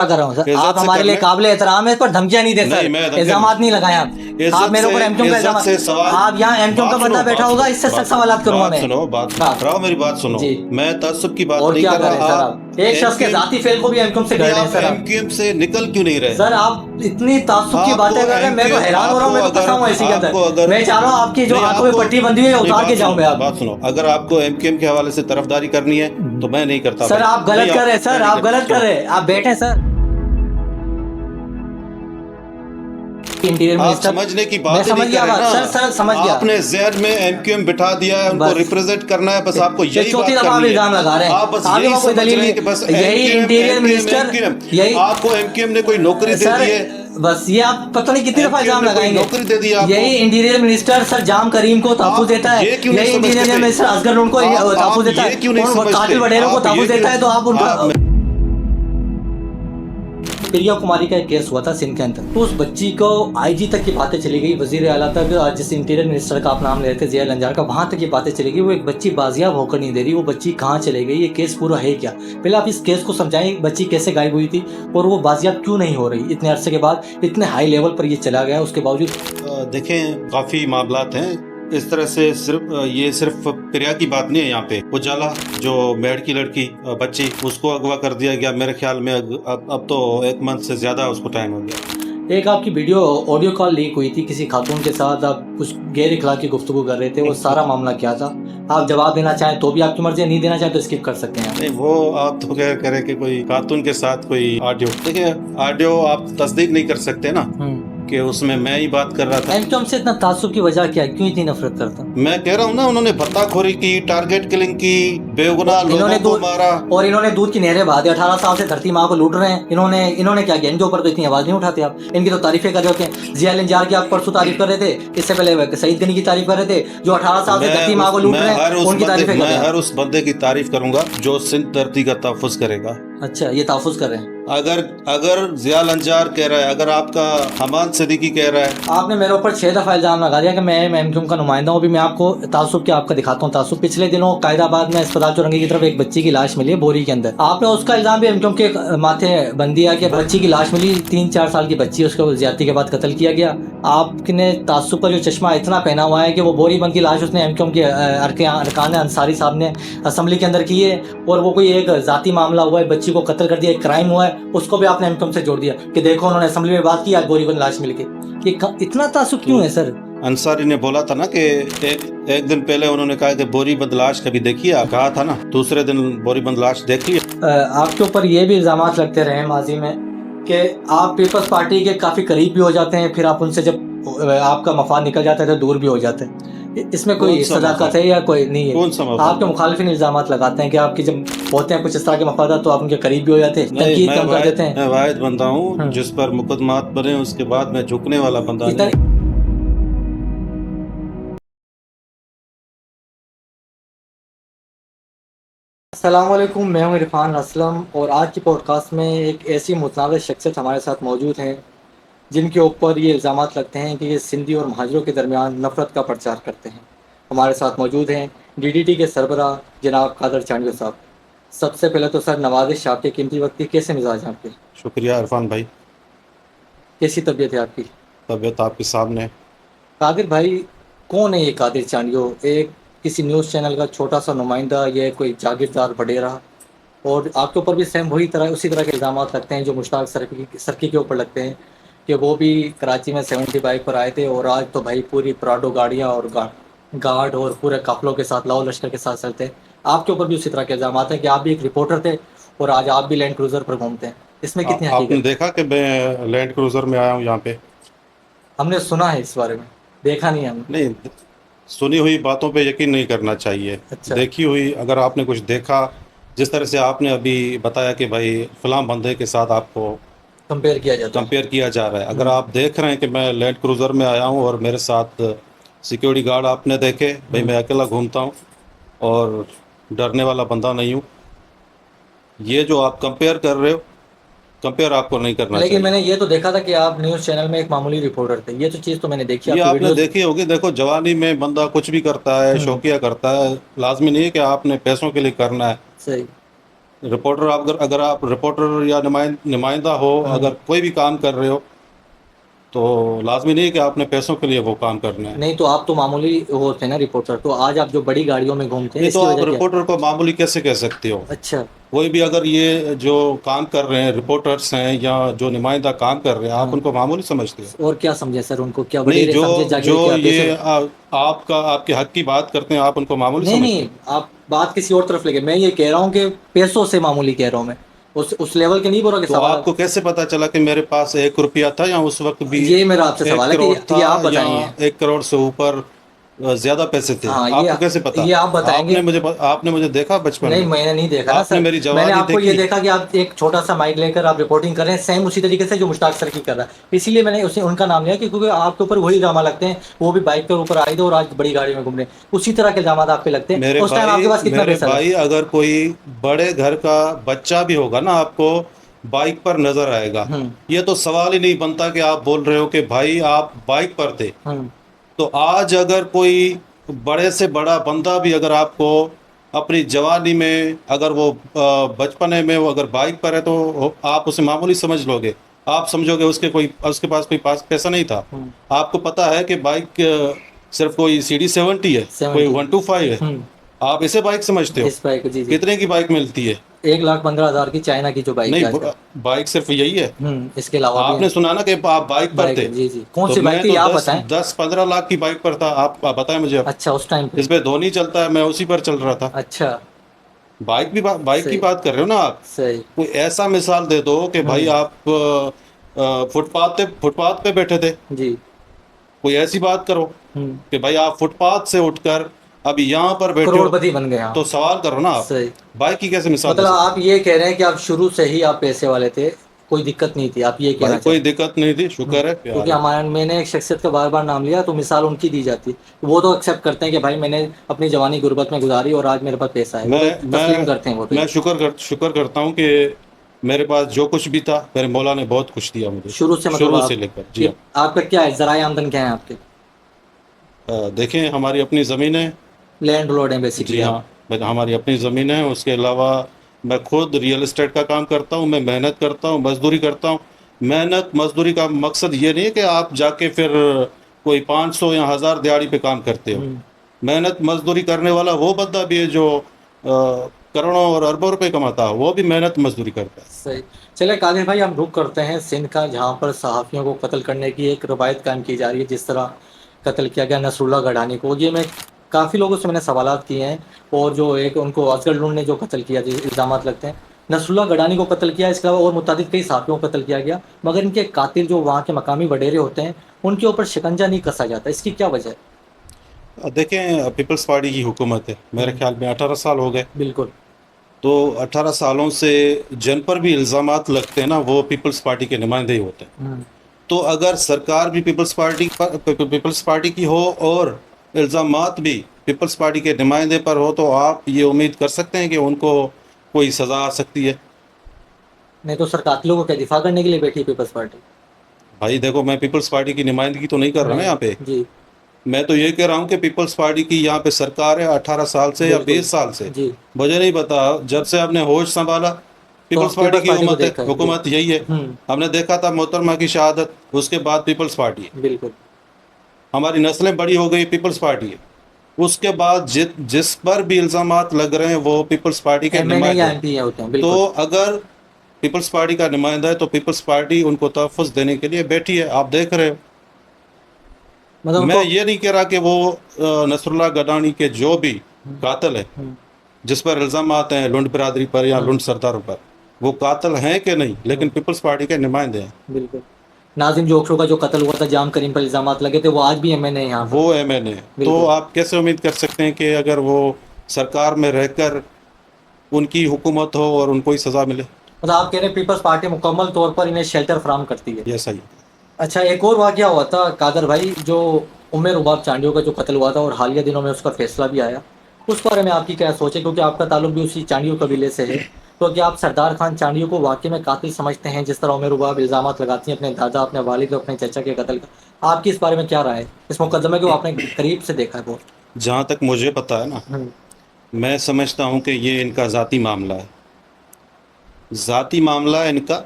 कर रहा हूँ सर, इज्जत आप से हमारे लिए करना। काबिल एहतराम है, पर धमकियां नहीं दे नहीं, मैं सर, धमकियां इल्जामात नहीं लगाए आप मेरे ऊपर एमक्यूएम का इज्जत से इल्जाम। सवाल। आप यहाँ एमक्यूएम का बात बंदा सुनो, बैठा बात होगा, सुनो, इससे सख्त बात सवाल करूंगा बात मैं। सुनो, बात हाँ रहो, मेरी बात सुनो। जी। मैं तअस्सुब की बात और नहीं क्या कर कर रहे हैं रहा। सर, आप आप एक शख्स के एमक्यूएम, जाती फेल को भी एमक्यूएम से नहीं, कर रहे हैं आप सर आप। एमक्यूएम से निकल क्यों नहीं रहे? सर आप इतनी ताज्जुब की आपको बातें कर रहे हैं, मैं तो एमक्यूएम, हैरान हो रहा हूँ, मैं तो फंसा हूँ इसी के आपको अंदर। अगर मैं चाह रहा हूँ आपकी जो नहीं, आंखों में आपको पट्टी बंधी हुई है नहीं, उतार के जाऊं मैं अब। बात सुनो, अगर आपको एमक्यूएम के हवाले से तरफदारी करनी है तो मैं नहीं करता सर भाई। आप नहीं, गलत कर रहे हैं मैं सर, नहीं आप करता, गलत कर सुनो। रहे हैं, आप बैठे सर। इंटीरियर आप मिनिस्टर, समझने की मैं बात ही समझ नहीं गया कर रहे बात ना। सर, सर समझ गया। आपने जहन में एमक्यूएम बिठा दिया है, उनको बस रिप्रेजेंट करना है, बस आपको ये यही चौथी बात दफा आप करनी है। इल्जाम लगा रहे हैं, आप बस आपके यही पास कोई समझ दलील रहे हैं कि बस नहीं, यही MQM interior MQM minister, MQM. यही आपको एमक्यूएम ने कोई नौकरी दे सर, दी है? बस ये आप पता नहीं कितनी दफा एमक्यूएम इल्जाम ने कोई लगाएंगे। नौकरी दे दी है आपको? यही इंटीरियर मिनिस्टर सर जाम करीम को तहफुज आप देता है, ये क्यों नहीं यही इंटीरियर समझते? मिनिस्टर असगर उनको तहफुज आप देता ये है, क्यों नहीं और समझते? कातिल वडेरों को आप ये तहफुज देता क्यों, है, तो आप आप उनका। प्रिया कुमारी का एक केस हुआ था सिंध के अंदर, तो उस बच्ची को आईजी तक की बातें चली गई, वजीर आला तक, जिस इंटीरियर मिनिस्टर का आप नाम ले रहे थे जिया लंजार का, वहां तक की बातें चली गई। वो एक बच्ची बाजियाब होकर नहीं दे रही, वो बच्ची कहाँ चले गई, ये केस पूरा है क्या? पहले आप इस केस को समझाएं, बच्ची कैसे गायब हुई थी और वो बाजियाब क्यों नहीं हो रही इतने अरसे के बाद, इतने हाई लेवल पर ये चला गया उसके बावजूद। देखें, काफी मामलात हैं इस तरह से। सिर्फ प्रिया की बात नहीं है यहाँ पे। उजाला जो मेड की लड़की बच्ची, उसको अगवा कर दिया गया मेरे ख्याल में। अब तो 1 मंथ से ज्यादा उसको टाइम हो गया। एक आपकी वीडियो ऑडियो कॉल लीक हुई थी किसी खातून के साथ, आप कुछ गैर इखलाकी गुफ्तगू कर रहे थे, वो सारा मामला क्या था? आप जवाब देना चाहें तो भी आपकी मर्जी है, नहीं देना चाहें तो स्किप कर सकते हैं। नहीं, वो आप तो कह करें कि कोई खातून के साथ कोई ऑडियो, देखिए ऑडियो आप तस्दीक नहीं कर सकते ना कि उसमें मैं ही बात कर रहा था। एमक्यूएम से इतना तासुब की वजह क्या है, क्यों इतनी नफरत करता? मैं कह रहा हूँ ना, उन्होंने भत्ताखोरी की, टारगेट किलिंग की, बेगुनाह लोगों को मारा। और इन्होंने दूध की नहरें बहा दी, 18 साल से धरती माँ को लूट रहे हैं। इन्होंने क्या किया? इनके ऊपर तो इतनी आवाज नहीं उठाते आप, इनकी तो तारीफें कर रहे होते हैं। जिया लंजार की आप परसों तारीफ कर रहे थे, इससे पहले सईद गनी की तारीफ कर रहे थे, जो 18 साल से धरती माँ को लूट रहे हैं, उनकी तारीफें कर रहे हैं। मैं हर उस बंदे की तारीफ करूंगा जो सिंध धरती का तहफ़्फ़ुज़ करेगा। अच्छा, ये तहफ़्फ़ुज़ कर रहे हैं। अगर जिया लंजार कह रहा है, अगर आपका हमान सिद्दीकी कह रहा है। आपने मेरे ऊपर 6 दफा इल्जाम लगा दिया कि मैं एमक्यूएम का नुमाइंदा हूँ। अभी मैं आपको तासुब क्या आपका दिखाता हूँ तासुब। पिछले दिनों कायदाबाद में अस्पताल चौरंगी की तरफ एक बच्ची की लाश मिली है बोरी के अंदर, आपने उसका इल्जाम भी एमक्यूएम के माथे बन दिया कि बच्ची की लाश मिली, 3-4 साल की बच्ची, उसको ज्यादती के बाद कत्ल किया गया। आपने तासुब का जो चश्मा इतना पहना हुआ है कि वो बोरी बंद की लाश उसने एमक्यूएम के अरकान अंसारी साहब ने असेंबली के अंदर की है, और वो कोई एक जाती मामला हुआ है, बच्ची को कत्ल कर दिया, एक क्राइम हुआ है, उसको भी आपने एमक्यूएम से जोड़ दिया कि देखो उन्होंने असेंबली में बात की, आज बोरी बंद लाश मिल गई। ये इतना तासुब क्यों है सर? अंसारी ने बोला था ना कि एक दिन पहले उन्होंने कहा कि बोरी बंद लाश कभी देखी है, कहा था ना, दूसरे दिन बोरी बंद लाश देखी है। आपके ऊपर ये भी इल्जामात लगते रहे माजी में कि आप पीपल्स पार्टी के काफी करीब भी हो जाते हैं, फिर आप उनसे जब आपका मफाद निकल जाता है तो दूर भी हो जाते हैं। इसमें कोई सदाकत है या कोई नहीं है? कौन सा मफाद? आपके मुखालिफिन इल्जामात लगाते हैं कि आपकी जब होते हैं कुछ इस तरह के मफादात तो आप उनके करीब भी हो जाते हैं, तनकीद कम कर देते हैं। मैं वाहिद बंदा हूँ जिस पर मुकदमात बने, उसके बाद मैं झुकने वाला बंदा नहीं। अस्सलामुअलैकुम, मैं हूं इरफान असलम, और आज की पॉडकास्ट में एक ऐसी मुतनाज़ शख्सियत हमारे साथ मौजूद हैं जिनके ऊपर ये इल्ज़ामात लगते हैं कि ये सिंधी और महाजरों के दरमियान नफ़रत का प्रचार करते हैं। हमारे साथ मौजूद हैं डीडीटी के सरबराह जनाब कादर चांडियो साहब। सबसे पहले तो सर नवाज़िश आपके कीमती वक्त की, कैसे मिजाज हैं आपके? शुक्रिया इरफान भाई। कैसी तबीयत है आपकी? तबीयत आपके सामने। कादिर भाई, कौन है ये कादिर चांडियो? एक किसी न्यूज़ चैनल का छोटा सा नुमाइंदा, ये कोई जागीरदार वडेरा? और आपके ऊपर भी सेम उसी तरह के इल्ज़ाम लगते हैं जो मुश्ताक सरकी के ऊपर लगते हैं कि वो भी कराची में 70 बाइक पर आए थे, और आज तो भाई पूरी प्राडो गाड़ियाँ और गार्ड और पूरे काफलों के साथ, लाओ लश्कर के साथ चलते हैं। आपके ऊपर भी उसी तरह के इल्ज़ाम हैं कि आप भी एक रिपोर्टर थे और आज आप भी लैंड क्रूज़र पर घूमते हैं। इसमें कितनी आपने हकीकत? देखा कि मैं लैंड क्रूजर में आया हूँ यहाँ पे? हमने सुना है इस बारे में, देखा नहीं हमने। नहीं, सुनी हुई बातों पे यकीन नहीं करना चाहिए। अच्छा। देखी हुई, अगर आपने कुछ देखा, जिस तरह से आपने अभी बताया कि भाई फलां बंदे के साथ आपको कंपेयर किया जाता है। कंपेयर किया जा रहा है, अगर आप देख रहे हैं कि मैं लैंड क्रूज़र में आया हूँ और मेरे साथ सिक्योरिटी गार्ड आपने देखे, भाई मैं अकेला घूमता हूँ और डरने वाला बंदा नहीं हूँ। ये जो आप कंपेयर कर रहे हो, कंपेयर आपको नहीं करना लेकिन चाहिए। मैंने ये तो देखा था कि आप न्यूज़ चैनल में एक मामूली रिपोर्टर थे, ये तो चीज़ तो मैंने देखी ये आपकी आपने वीडियो। देखी होगी। देखो, जवानी में बंदा कुछ भी करता है, शौकिया करता है, लाजमी नहीं है कि आपने पैसों के लिए करना है। सही। रिपोर्टर, अगर आप रिपोर्टर या नुमाइंदा हो, अगर कोई भी काम कर रहे हो, तो लाजमी नहीं है कि आपने पैसों के लिए वो काम करना है। नहीं तो आप तो मामूली वो थे ना रिपोर्टर, तो आज आप जो बड़ी गाड़ियों में घूमते हैं नहीं तो इसकी आप वजह क्या है? रिपोर्टर को मामूली कैसे कह सकते हो? अच्छा। कोई भी अगर ये जो काम कर रहे हैं, रिपोर्टर्स हैं या जो नुमाइंदा काम कर रहे हैं, आप हाँ। उनको मामूली समझते हो? और क्या समझे सर उनको, क्या नहीं, वडेरे जो समझे, जो जागीर क्या पैसे? ये आपके हक की बात करते हैं, आप उनको मामूली नहीं समझते नहीं, हो? आप बात किसी और तरफ लेके, मैं ये कह रहा हूँ कि पैसों से मामूली कह रहा हूँ मैं, उस लेवल के नहीं बोल रहा कि तो सवाल। आपको कैसे पता चला कि मेरे पास 1 रुपया था, या उस वक्त भी ये मेरा आपसे एक सवाल है कि करोड़ ये था, आप या बताएंगे। 1 करोड़ से ऊपर ज्यादा पैसे थे? हाँ आपको कैसे पता? ये आप बताएंगे। आपने मुझे देखा बचपन नहीं में? मैंने नहीं देखा ना आपने सर। मेरी मैंने जवानी आपको ये देखी? देखा कि आप एक छोटा सा माइक लेकर आप रिपोर्टिंग कर रहे हैं, सेम उसी तरीके से जो मुश्ताक सर की कर रहा है, इसीलिए मैंने उसे उनका नाम लिया कि क्योंकि आपके ऊपर वही इल्जाम लगते हैं, वो भी बाइक पर ऊपर आए थे और आज बड़ी गाड़ी में घूम रहे हैं, उसी तरह के इल्जाम आप पे लगते हैं। उस टाइम आपके पास कितना मेरे पैसा था? भाई, अगर कोई बड़े घर का बच्चा भी होगा ना, आपको बाइक पर नजर आएगा। हम्म। ये तो सवाल ही नहीं बनता कि आप बोल रहे हो कि भाई आप बाइक पर थे। हम्म। तो आज अगर कोई बड़े से बड़ा बंदा भी अगर आपको अपनी जवानी में, अगर वो बचपने में वो अगर बाइक पर है, तो आप उसे मामूली समझ लोगे। आप समझोगे उसके पास कोई पैसा नहीं था। हम्म। आपको पता है कि बाइक सिर्फ कोई CD 70 है, कोई 70। 125 है। हम्म। आप इसे बाइक समझते हो? इस बाइक, जी जी। कितने की बाइक मिलती है? 1,15,000 की चाइना की जो बाइक नहीं, है आजकल। बाइक सिर्फ यही है? इसके अलावा भी है। आपने सुना ना कि आप बाइक पर बाइक थे। है, जी जी। कौन तो सी बाइक मैं थी ये तो आप दस बताएं। 10-15 लाख की बाइक पर था। आप बताएं मुझे अब। अच्छा उस टाइम पे। जिस पे धोनी चलता है, मैं उसी पर चल रहा था। अच्छा। बाइक की सही। बात कर रहे हो ना आप? सही। कोई ऐसा मिसाल दे दो कि भाई हम्म। आप फुटपाथ पे बैठे थे। जी। कोई ऐसी बात करो हम्म। कि भाई आप फुटपाथ से उठकर अभी यहाँ पर बैठे हो। करोड़पति बन गए हाँ। तो सवाल करो ना आप। सही। बाइक की कैसे मिसाल दे मतलब सकते आप ये कह रहे हैं कि आप शुरू से ही आप पैसे वाले थे, कोई दिक्कत नहीं थी, आप ये हो? भाई कहना चाहते कोई हैं? दिक्कत नहीं थी, शुक्र है, क्योंकि प्यार है। हमारे मैंने एक शख्सियत का बार बार नाम लिया तो मिसाल उनकी दी जाती, वो तो एक्सेप्ट करते हैं कि भाई मैंने अपनी जवानी गुर्बत में गुजारी और आज मेरे पास पैसा है, वो तो मैं तस्लीम मैं करते हैं वो तो मैं ये। शुक्र करता हूँ कि मेरे पास जो कुछ भी था, मेरे मौला ने बहुत कुछ दिया मुझे, शुरू से मतलब शुरू से आप, लेकर। जी ये हाँ। आपका क्या है, जराए आमदन क्या है आपके? देखें, हमारी अपनी ज़मीन है। लैंड लॉर्ड है जी बेसिकली हाँ, आप? हमारी अपनी ज़मीन है। उसके अलावा मैं खुद रियल एस्टेट का काम करता हूँ। मैं मेहनत करता हूँ, मजदूरी करता हूँ। मेहनत मजदूरी का मकसद ये नहीं है कि आप जाके फिर कोई 500 या 1000 दिहाड़ी पे काम करते हो। हम्म। मेहनत मजदूरी करने वाला वो बंदा भी है जो करोड़ों और अरबों रुपए कमाता है, वो भी मेहनत मजदूरी करता है। सही। चले कादिर भाई, हम रुक करते हैं सिंध का, जहाँ पर सहाफ़ियों को कत्ल करने की एक रवायत कायम की जा रही है, जिस तरह कत्ल किया गया नसरुल्लाह गढ़ानी को। ये मैं काफ़ी लोगों से मैंने सवालात किए हैं, और जो एक उनको असगर लुंड ने जो कत्ल किया, जो इल्ज़ाम लगते हैं नसरुल्लाह गढ़ानी को कत्ल किया, इसके अलावा और मुतादिद कई सहाफ़ियों को कत्ल किया गया, मगर इनके कातिल जो वहाँ के मकामी वडेरे होते हैं उनके ऊपर शिकंजा नहीं कसा जाता, इसकी क्या वजह है? देखें, पीपल्स पार्टी की हुकूमत है, मेरे ख्याल में 18 साल हो गए। बिल्कुल। तो 18 सालों से जिन पर भी इल्ज़ामात लगते हैं ना, वो पीपल्स पार्टी के नुमाइंदे ही होते हैं। हम्म। तो अगर सरकार भी पीपल्स पार्टी की हो और इल्ज़ामात भी पीपल्स पार्टी के नुमाइंदे पर हो, तो आप ये उम्मीद कर सकते हैं कि उनको कोई सज़ा आ सकती है। नहीं तो सर कातिलों को क्या दिफा करने के लिए बैठी है पीपल्स पार्टी? भाई देखो, मैं पीपल्स पार्टी की नुमाइंदगी तो नहीं कर रहा ना नहीं। यहाँ पे। जी। मैं तो ये कह रहा हूँ कि पीपल्स पार्टी की यहाँ पे सरकार है 18 साल से या बिल्कुल। 20 साल से। जी। मुझे नहीं पता, जब से आपने होश संभाला, तो पीपल्स पार्टी पीपल्स की पार्टी को हुकूमत है, देखा है जी। हुकूमत यही है। हमने देखा था मोहतरमा की शहादत, उसके बाद पीपल्स पार्टी है। बिल्कुल। हमारी नस्लें बड़ी हो गई, पीपल्स पार्टी है। उसके बाद जिस पर भी इल्ज़ामात लग रहे हैं, वो पीपल्स पार्टी के MNA नुमाइंदे या हैं। MP होते हैं, तो बिल्कुल। अगर पीपल्स पार्टी का नुमाइंदा है, तो पीपल्स पार्टी उनको तहफ़्फ़ुज़ देने के लिए बैठी है, आप देख रहे हो। मतलब मैं उनको। ये नहीं कह रहा कि वो नसरुल्लाह गडानी के जो भी हम्म। कातिल है, हम्म। जिस पर इल्ज़ाम आते हैं लुंड बिरादरी पर या हम्म। लुंड सरदारों पर, वो कातिल हैं कि नहीं, लेकिन पीपल्स पार्टी के नुमाइंदे हैं। बिल्कुल। नाजिम जोशो का जो कत्ल हुआ था, जाम करीम पर इल्जाम लगे थे, वो आज भी MNA है यहाँ वो पर। MNA। तो बिल्कुल। आप कैसे उम्मीद कर सकते हैं कि अगर वो सरकार में रहकर उनकी हुकूमत हो और उनको ही सज़ा मिले? मतलब आप कह रहे हैं पीपल्स पार्टी मुकम्मल तौर पर इन्हें शेल्टर फराहम करती है? ये सही। अच्छा, एक और वाकया हुआ था कादर भाई, जो उमर रुबाब चांडियों का जो कत्ल हुआ था और हालिया दिनों में उसका फैसला भी आया, उस बारे में आपकी क्या सोच है, क्योंकि आपका ताल्लुक भी उसी चांडियों कबीले से है, तो क्या आप सरदार खान चांडियों को वाकई में कातिल समझते हैं, जिस तरह उमर रुबाब इल्ज़ाम लगाती हैं अपने दादा, अपने वालिद और अपने चचा के कत्ल का? आपकी इस बारे में क्या राय है, इस मुकदमे को आपने करीब से देखा है बहुत? जहाँ तक मुझे पता है ना, मैं समझता हूँ कि ये इनका ज़ाती मामला है। ज़ाती मामला है इनका,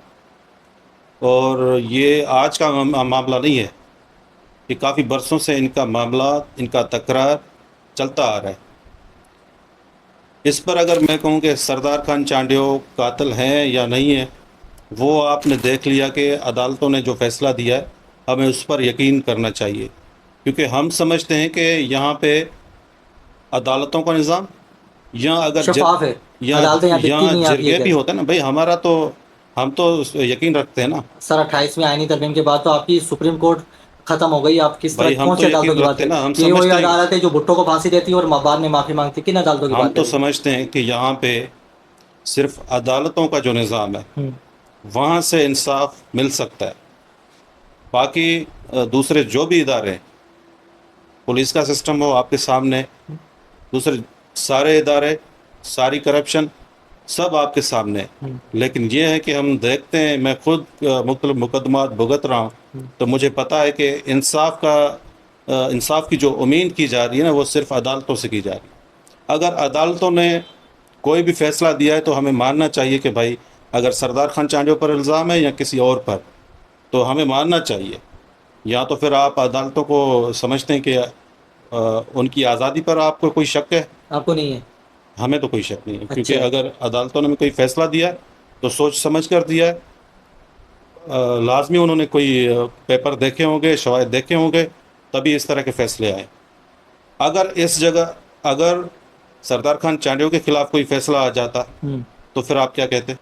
और ये आज का मामला नहीं है, ये काफ़ी बरसों से इनका मामला, इनका तकरार चलता आ रहा है। इस पर अगर मैं कहूँ कि सरदार खान चांडियो कातिल हैं या नहीं है, वो आपने देख लिया कि अदालतों ने जो फ़ैसला दिया है, हमें उस पर यकीन करना चाहिए, क्योंकि हम समझते हैं कि यहाँ पे अदालतों का निज़ाम, या अगर शफाफ है, या अदालतें यहाँ दिखती नहीं है, आप ये जिरगे कह भी रहे हैं। होते हैं ना भाई, हमारा तो हम तो यकीन रखते हैं ना सर 28वीं आईनी तरमीम के बाद तो आपकी सुप्रीम कोर्ट खत्म हो गई, आप किस भाई, तरह हम कौन तो सी अदालतों यकीन की बात रखते हैं करें? ना, हम ये वही समझते हैं, अदालत है जो भुट्टो को फांसी देती है और बाद में माफी मांगती है, किन अदालतों की हम बात तो करें? समझते हैं कि यहाँ पे सिर्फ अदालतों का जो निज़ाम है, हम्म, वहाँ से इंसाफ मिल सकता है। बाकी दूसरे जो भी इदारे हैं, पुलिस का सिस्टम हो आपके सामने, दूसरे सारे इदारे, सारी करप्शन सब आपके सामने है। हम्म, लेकिन ये है कि हम देखते हैं, मैं खुद मुख्तलिफ मुकदमात भुगत रहा हूँ, तो मुझे पता है कि इंसाफ की जो उम्मीद की जा रही है ना, वो सिर्फ अदालतों से की जा रही है। अगर अदालतों ने कोई भी फैसला दिया है तो हमें मानना चाहिए कि भाई, अगर सरदार खान चांडियों पर इल्ज़ाम है या किसी और पर, तो हमें मानना चाहिए। या तो फिर आप अदालतों को समझते हैं कि उनकी आज़ादी पर आपको कोई शक है? आपको नहीं है? हमें तो कोई शक नहीं है, क्योंकि अच्छा। अगर अदालतों ने कोई फैसला दिया है तो सोच समझ कर दिया है। लाजमी उन्होंने कोई पेपर देखे होंगे, शवाहिद देखे होंगे, तभी इस तरह के फैसले आए। अगर इस जगह अगर सरदार खान चांडियों के खिलाफ कोई फैसला आ जाता, हम्म, तो फिर आप क्या कहते?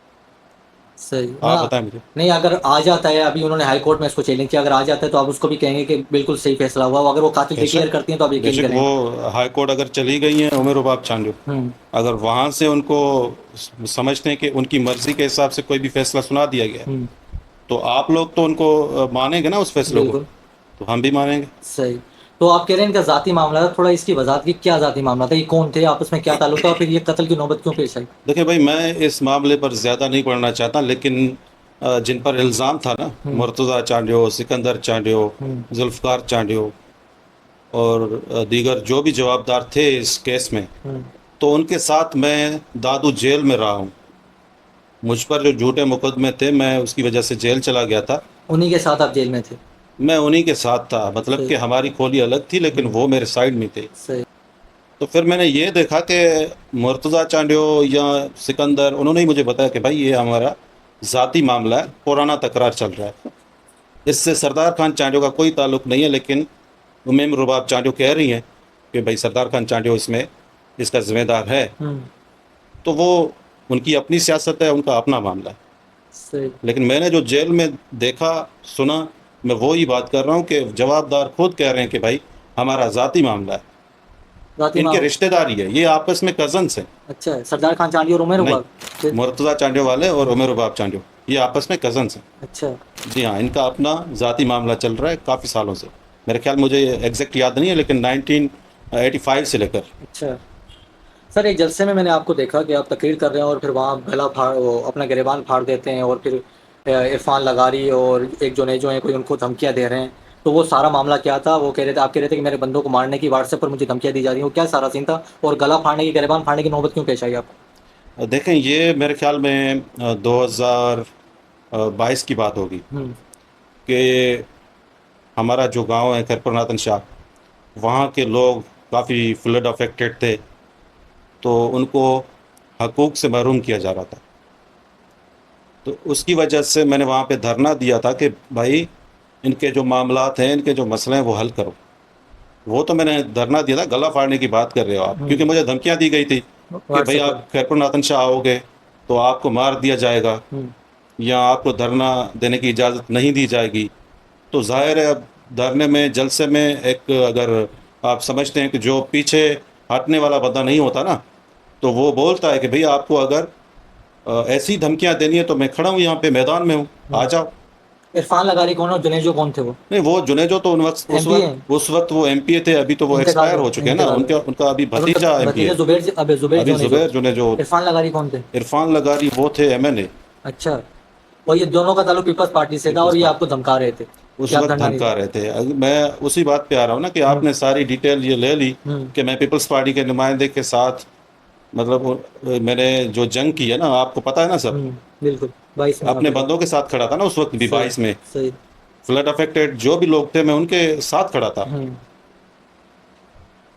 सही आप हाँ। बताएं मुझे। नहीं, अगर आ जाता है, अभी उन्होंने हाई कोर्ट में इसको चैलेंज किया, अगर आ जाता है तो आप उसको भी कहेंगे कि बिल्कुल सही फैसला हुआ, अगर वो कातिल बेशक, डिक्लेयर करती हैं तो आप यकीन बेशक वो करेंगे? हाई कोर्ट अगर चली गई हैं उमर रुबाब चांडियो, हम्म, अगर वहाँ से उनको समझते हैं कि उनकी मर्ज़ी के हिसाब से कोई भी फैसला सुना दिया गया, हम्म, तो आप लोग तो उनको मानेंगे ना उस फैसले को, बिल्कुल तो हम भी मानेंगे। सही। तो आप कह रहे हैं इनका जाती मामला था, थोड़ा इसकी वजाहत की, क्या जाती मामला था, ये कौन थे, आपस में क्या ताल्लुक था, और फिर ये कत्ल की नौबत क्यों पेश आई? देखिए भाई, मैं इस मामले पर ज़्यादा नहीं पढ़ना चाहता, लेकिन जिन पर इल्ज़ाम था ना, हम्म, मुर्तज़ा चांडियो, सिकंदर चांडियो, हम्म, जुल्फ़कार चांडियो, और दीगर जो भी जवाबदार थे इस केस में, हम्म, तो उनके साथ मैं दादू जेल में रहा हूँ। मुझ पर जो झूठे मुकदमे थे, मैं उसकी वजह से जेल चला गया था। उन्हीं के साथ आप जेल में थे? मैं उन्हीं के साथ था, मतलब सही। कि हमारी खोली अलग थी, लेकिन हम्म, वो मेरे साइड में थे। सही। तो फिर मैंने ये देखा कि मुर्तज़ा चांडियो या सिकंदर, उन्होंने ही मुझे बताया कि भाई ये हमारा ज़ाती मामला है, पुराना तकरार चल रहा है, इससे सरदार खान चांडियो का कोई ताल्लुक़ नहीं है। लेकिन उम्मे रुबाब चांडियो कह रही हैं कि भाई सरदार खान चांडियो इसमें इसका ज़िम्मेदार है, हम्म, तो वो उनकी अपनी सियासत है, उनका अपना मामला है। सही। लेकिन मैंने जो जेल में देखा, सुना, मैं वो ही बात कर रहा हूँ कि जवाबदार खुद कह रहे हैं कि भाई हमारा ज़ाती मामला है, जाती इनके मामला। रिश्तेदारी है, ये आपस में कज़न्स हैं। अच्छा है, सरदार खान चांडी और उमर नहीं, उबाल? फिर? मुर्तज़ा चांडियो वाले और उमर रुबाब चांडियो, ये आपस में कज़न्स हैं। अच्छा। जी हाँ, इनका अपना ज़ाती मामला चल रहा है काफ़ी सालों से। मेरे ख्याल, मुझे एग्जैक्ट याद नहीं है, लेकिन 1985 से लेकर। अच्छा। सर एक जलसे में मैंने आपको देखा कि आप तकरीर कर रहे हैं और फिर वहाँ गला फाड़, वो अपना गिरेबान फाड़ देते हैं, और फिर इरफान लगारी और एक जुनेजो हैं कोई, उनको धमकियाँ दे रहे हैं। तो वो सारा मामला क्या था? वो कह रहे थे, आप कह रहे थे कि मेरे बंदों को मारने की, व्हाट्सएप पर मुझे धमकियाँ दी जा रही हैं, वो क्या सारा सीन था, और गला फाड़ने की, गिरेबान फाड़ने की नौबत क्यों पेश आई आपको? देखें, ये मेरे ख्याल में 2022 की बात होगी हम्म, कि हमारा जो गांव है खैरपुरनातन शाह, वहाँ के लोग काफ़ी फ्लड अफेक्टेड थे, तो उनको हकूक़ से महरूम किया जा रहा था। तो उसकी वजह से मैंने वहाँ पे धरना दिया था कि भाई, इनके जो मामलात हैं, इनके जो मसले हैं, वो हल करो। वो तो मैंने धरना दिया था, गला फाड़ने की बात कर रहे हो आप, क्योंकि मुझे धमकियाँ दी गई थी कि भाई व्हाट्सएप पर। आप खैरपुरनातन शाह आओगे तो आपको मार दिया जाएगा, हम्म, या आपको धरना देने की इजाज़त नहीं दी जाएगी। तो ज़ाहिर है, अब धरने में, जलसे में, एक अगर आप समझते हैं कि जो पीछे हटने वाला बंदा नहीं होता ना, तो वो बोलता है कि भई आपको अगर ऐसी धमकियाँ देनी है तो मैं खड़ा हूँ यहाँ पे, मैदान में हूँ, आ जाओ। इरफान लगारी कौन और जुनेजो कौन थे वो? नहीं, वो जुनेजो तो एमपी हैं? उस वक्त वो एमपीए थे, अभी तो वो इंतकाल एक्सपायर हो हो चुके हैं ना, इंतकाल उनका हो उनका अभी और उनका भतीजा एमपी भतीजा है। जुबेर, अबे जुबेर अभी जुनेजो। जुबैर जुनेजो। इरफान लगारी कौन थे? इरफान लगारी वो थे एमएनए। अच्छा। और ये दोनों का ताल्लुक पीपल्स पार्टी से था, और पीपल्स ये पार्टी आपको धमका रहे थे उस कि आप वक्त धरना नहीं धमका दें? रहे थे। मैं उसी बात पे आ रहा हूँ ना कि हम्म, आपने सारी डिटेल ये ले ली हम्म, कि मैं पीपल्स पार्टी के नुमाइंदे के साथ, मतलब मैंने जो जंग की है ना, आपको पता है ना सब, हम्म, बिल्कुल 22 में अपने आपने- बंदों के साथ खड़ा था ना उस वक्त भी, सही 22 में सही। फ्लड अफेक्टेड जो भी लोग थे मैं उनके साथ खड़ा था। हम्म।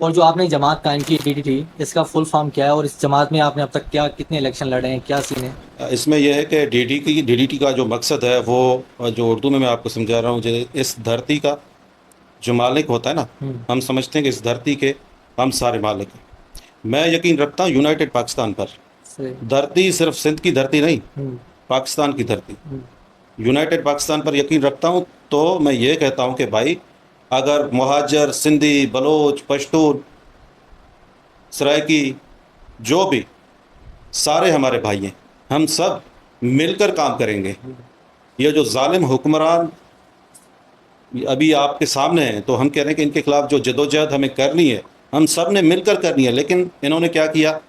और जो आपने जमात कायम की डीडीटी, इसका फुल फॉर्म क्या है और इस जमात में आपने अब तक क्या कितने इलेक्शन लड़े हैं, क्या सीन है? इसमें यह है कि डीडीटी का जो मकसद है वो, जो उर्दू में मैं आपको समझा रहा हूँ, जो इस धरती का जो मालिक होता है ना, हम्म। हम समझते हैं कि इस धरती के हम सारे मालिक हैं। मैं यकीन रखता हूँ यूनाइटेड पाकिस्तान पर। सही। धरती सिर्फ सिंध की धरती नहीं, हम्म। पाकिस्तान की धरती, हम्म। यूनाइटेड पाकिस्तान पर यकीन रखता हूँ। तो मैं ये कहता हूँ कि भाई, अगर मुहाजिर, सिंधी, बलोच, पश्तून, सराइकी, जो भी, सारे हमारे भाई हैं, हम सब मिलकर काम करेंगे। ये जो जालिम हुक्मरान अभी आपके सामने हैं, तो हम कह रहे हैं कि इनके खिलाफ जो जदोजहद हमें करनी है, हम सब ने मिलकर करनी है। लेकिन इन्होंने क्या किया,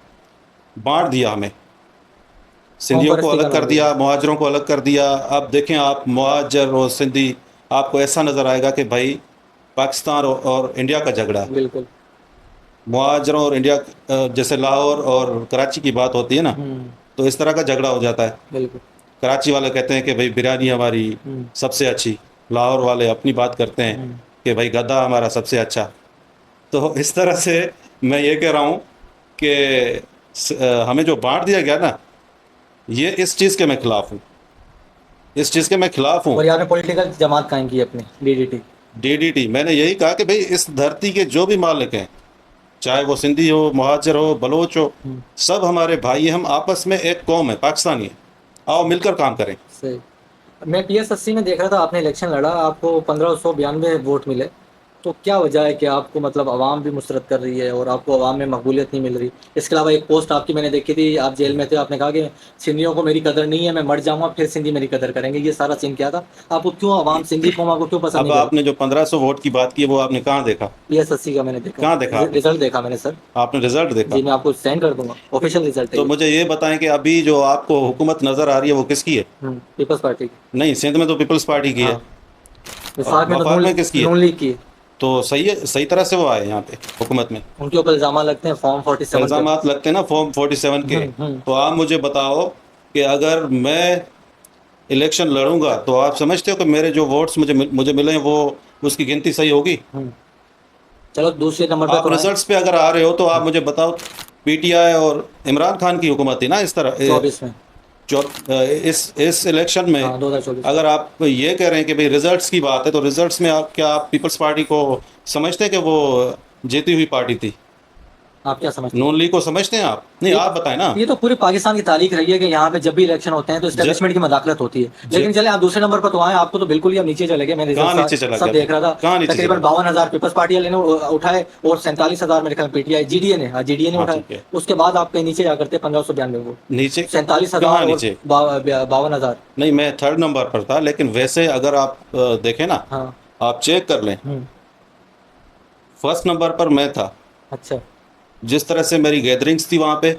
बांट दिया हमें, कौम सिंधियों को परस्ती का अलग कर नाम दिया, लिया। मुहाजिरों को अलग कर दिया। अब देखें आप, मुहाजिर और सिंधी, आपको ऐसा नज़र आएगा कि भाई पाकिस्तान और इंडिया का झगड़ा है। बिल्कुल। मुहाजिरों और इंडिया, जैसे लाहौर और कराची की बात होती है ना, हम्म। तो इस तरह का झगड़ा हो जाता है। बिल्कुल। कराची वाले कहते हैं कि भाई बिरयानी हमारी हम्म। सबसे अच्छी, लाहौर वाले अपनी बात करते हैं हम्म। कि भाई गद्दा हमारा सबसे अच्छा। तो इस तरह से मैं ये कह रहा हूँ कि हमें जो बांट दिया गया ना, ये इस चीज़ के मैं खिलाफ हूँ, इस चीज़ के मैं खिलाफ हूँ। और यहाँ पे पॉलिटिकल जमात कायम की अपनी डीडीटी। डीडीटी, मैंने यही कहा कि भाई इस धरती के जो भी मालिक हैं, चाहे वो सिंधी हो, मुहाजिर हो, बलोच हो, हम्म। सब हमारे भाई हैं। हम आपस में एक कौम है, पाकिस्तानी है। आओ मिलकर काम करें। सही। मैं पीएस 80 में देख रहा था, आपने इलेक्शन लड़ा, आपको 1592 वोट मिले। तो क्या वजह है कि आपको मतलब आवाम भी मुसरत कर रही है और आपको आवाम में मकबूलियत नहीं मिल रही? इसके अलावा एक पोस्ट आपकी मैंने देखी थी, आप जेल में थे, आपने कहा कि सिंधियों को मेरी कदर नहीं है, मैं मर जाऊंगा फिर सिंधी मेरी कदर करेंगे। ये सारा सीन क्या था? आपको क्यों आवाम, सिंधी कौम आपको क्यों पसंद अब नहीं कर आपने जो 1500 वोट की बात की है, वो आपने कहाँ देखा? रही? पीएस 80 का मैंने देखा, कहाँ देखा आपने? रिजल्ट देखा मैंने सर। आपने रिजल्ट देखा? जी, मैं आपको सेंड कर दूंगा, ऑफिशियल रिजल्ट है तो ये। मुझे ये बताएं कि अभी जो आपको हुकूमत नज़र आ रही है वो किसकी है? पीपल्स पार्टी की। नहीं, सिंध में तो पीपल्स पार्टी की है। हाँ। विफाक में तो वफाक में किसकी है? नून लीग की है। तो सही है, सही तरह से वो आए यहाँ पे हुकूमत में। उनके ऊपर इल्जाम लगते हैं फॉर्म 47 पे। इल्ज़ामात लगते हैं ना फॉर्म 47 के। हम्म। तो आप मुझे बताओ कि अगर मैं इलेक्शन लड़ूंगा, तो आप समझते हो कि मेरे जो वोट्स मुझे मुझे मिले हैं, वो उसकी गिनती सही होगी? हम्म। चलो दूसरे नंबर पे आप तो आए। रिजल्ट्स पे अगर आ रहे हो तो आप मुझे बताओ, पीटीआई और इमरान खान की हुकूमत थी ना इस तरह 24 में। इस इलेक्शन में। हाँ, 2024। अगर आप ये कह रहे हैं कि भाई रिजल्ट्स की बात है, तो रिजल्ट्स में आप क्या, आप पीपल्स पार्टी को समझते हैं कि वो जीती हुई पार्टी थी? आप क्या समझते हैं? नून लीग को समझते हैं आप? नहीं, आप बताएं ना। ये तो पूरे पाकिस्तान की तारीख रही है कि यहाँ पे जब भी इलेक्शन होते हैं तो एस्टेब्लिशमेंट की मदाखलत होती है। लेकिन चले आप दूसरे नंबर पर तो आए, आपको तो बिल्कुल ही अब नीचे चले गए। मैंने कहाँ रिजल्ट नीचे चला सब गया? देख रहा था। कहाँ नीचे तकरीबन चला? 52,000 पीपल्स पार्टी वाले ने उठाए और 47,000 मेरे ख्याल पीटीआई जीडीए ने, हाँ जीडीए ने हाँ, उठाए। ठीक है। उसके बाद आप कहीं नीचे जा करते 1592 वो नीचे 47,000 कहाँ और नीचे? 52,000। नहीं, मैं थर्ड नंबर पर था, लेकिन वैसे अगर आप देखें ना, हाँ। आप चेक कर लें, फर्स्ट नंबर पर मैं था। अच्छा। जिस तरह से मेरी गैदरिंग्स थी वहाँ पे,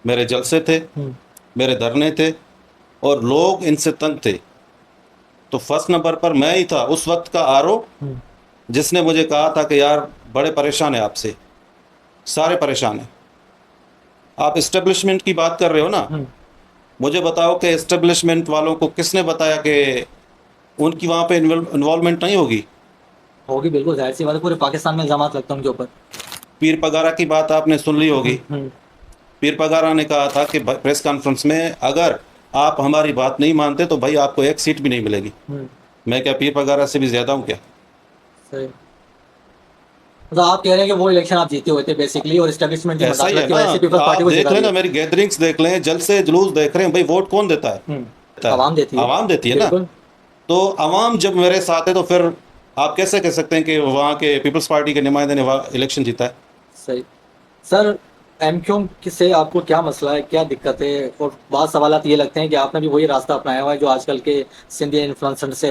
मेरे जलसे थे, मेरे धरने थे, और लोग इनसे तंग थे, तो फर्स्ट नंबर पर मैं ही था उस वक्त का आरओ, जिसने मुझे कहा था कि यार बड़े परेशान है आपसे, सारे परेशान हैं। आप इस्टेब्लिशमेंट की बात कर रहे हो ना, मुझे बताओ कि इस्टेब्लिशमेंट वालों को किसने बताया कि उनकी वहाँ पे इन्वॉल्वमेंट नहीं होगी? होगी, बिल्कुल जाहिर सी बात है, पूरे पाकिस्तान में इल्जाम लगते हैं उनके ऊपर। पीर पगारा की बात आपने सुन ली होगी। पीर पगारा ने कहा था कि प्रेस कॉन्फ्रेंस में, अगर आप हमारी बात नहीं मानते तो भाई आपको एक सीट भी नहीं मिलेगी। मैं क्या पीर पगारा से भी ज्यादा हूँ क्या? सही। मतलब आप कह रहे हैं कि वो इलेक्शन आप जीते हुए थे बेसिकली, और एस्टेब्लिशमेंट की ऐसा ही है मदाखलत की वजह से पीपल्स ना। पार्टी आप को देख जिता लें ना, दिया। मेरी गैदरिंग्स देख लें, जलसे जुलूस देख रहे हैं, भाई वोट कौन देता है? आवाम देती है। आवाम देती है ना। बिल्कुल। तो आवाम जब मेरे साथ है, तो फिर आप कैसे कह सकते हैं कि वहाँ के पीपल्स पार्टी के नुमाइंदे ने वहाँ इलेक्शन जीता है? सही। सर, एमक्यूएम से आपको क्या मसला है, क्या दिक्कत है? और बहुत सवालात ये लगते हैं कि आपने भी वही रास्ता अपनाया हुआ है जो आजकल के सिंधी इन्फ्लुएंसर से,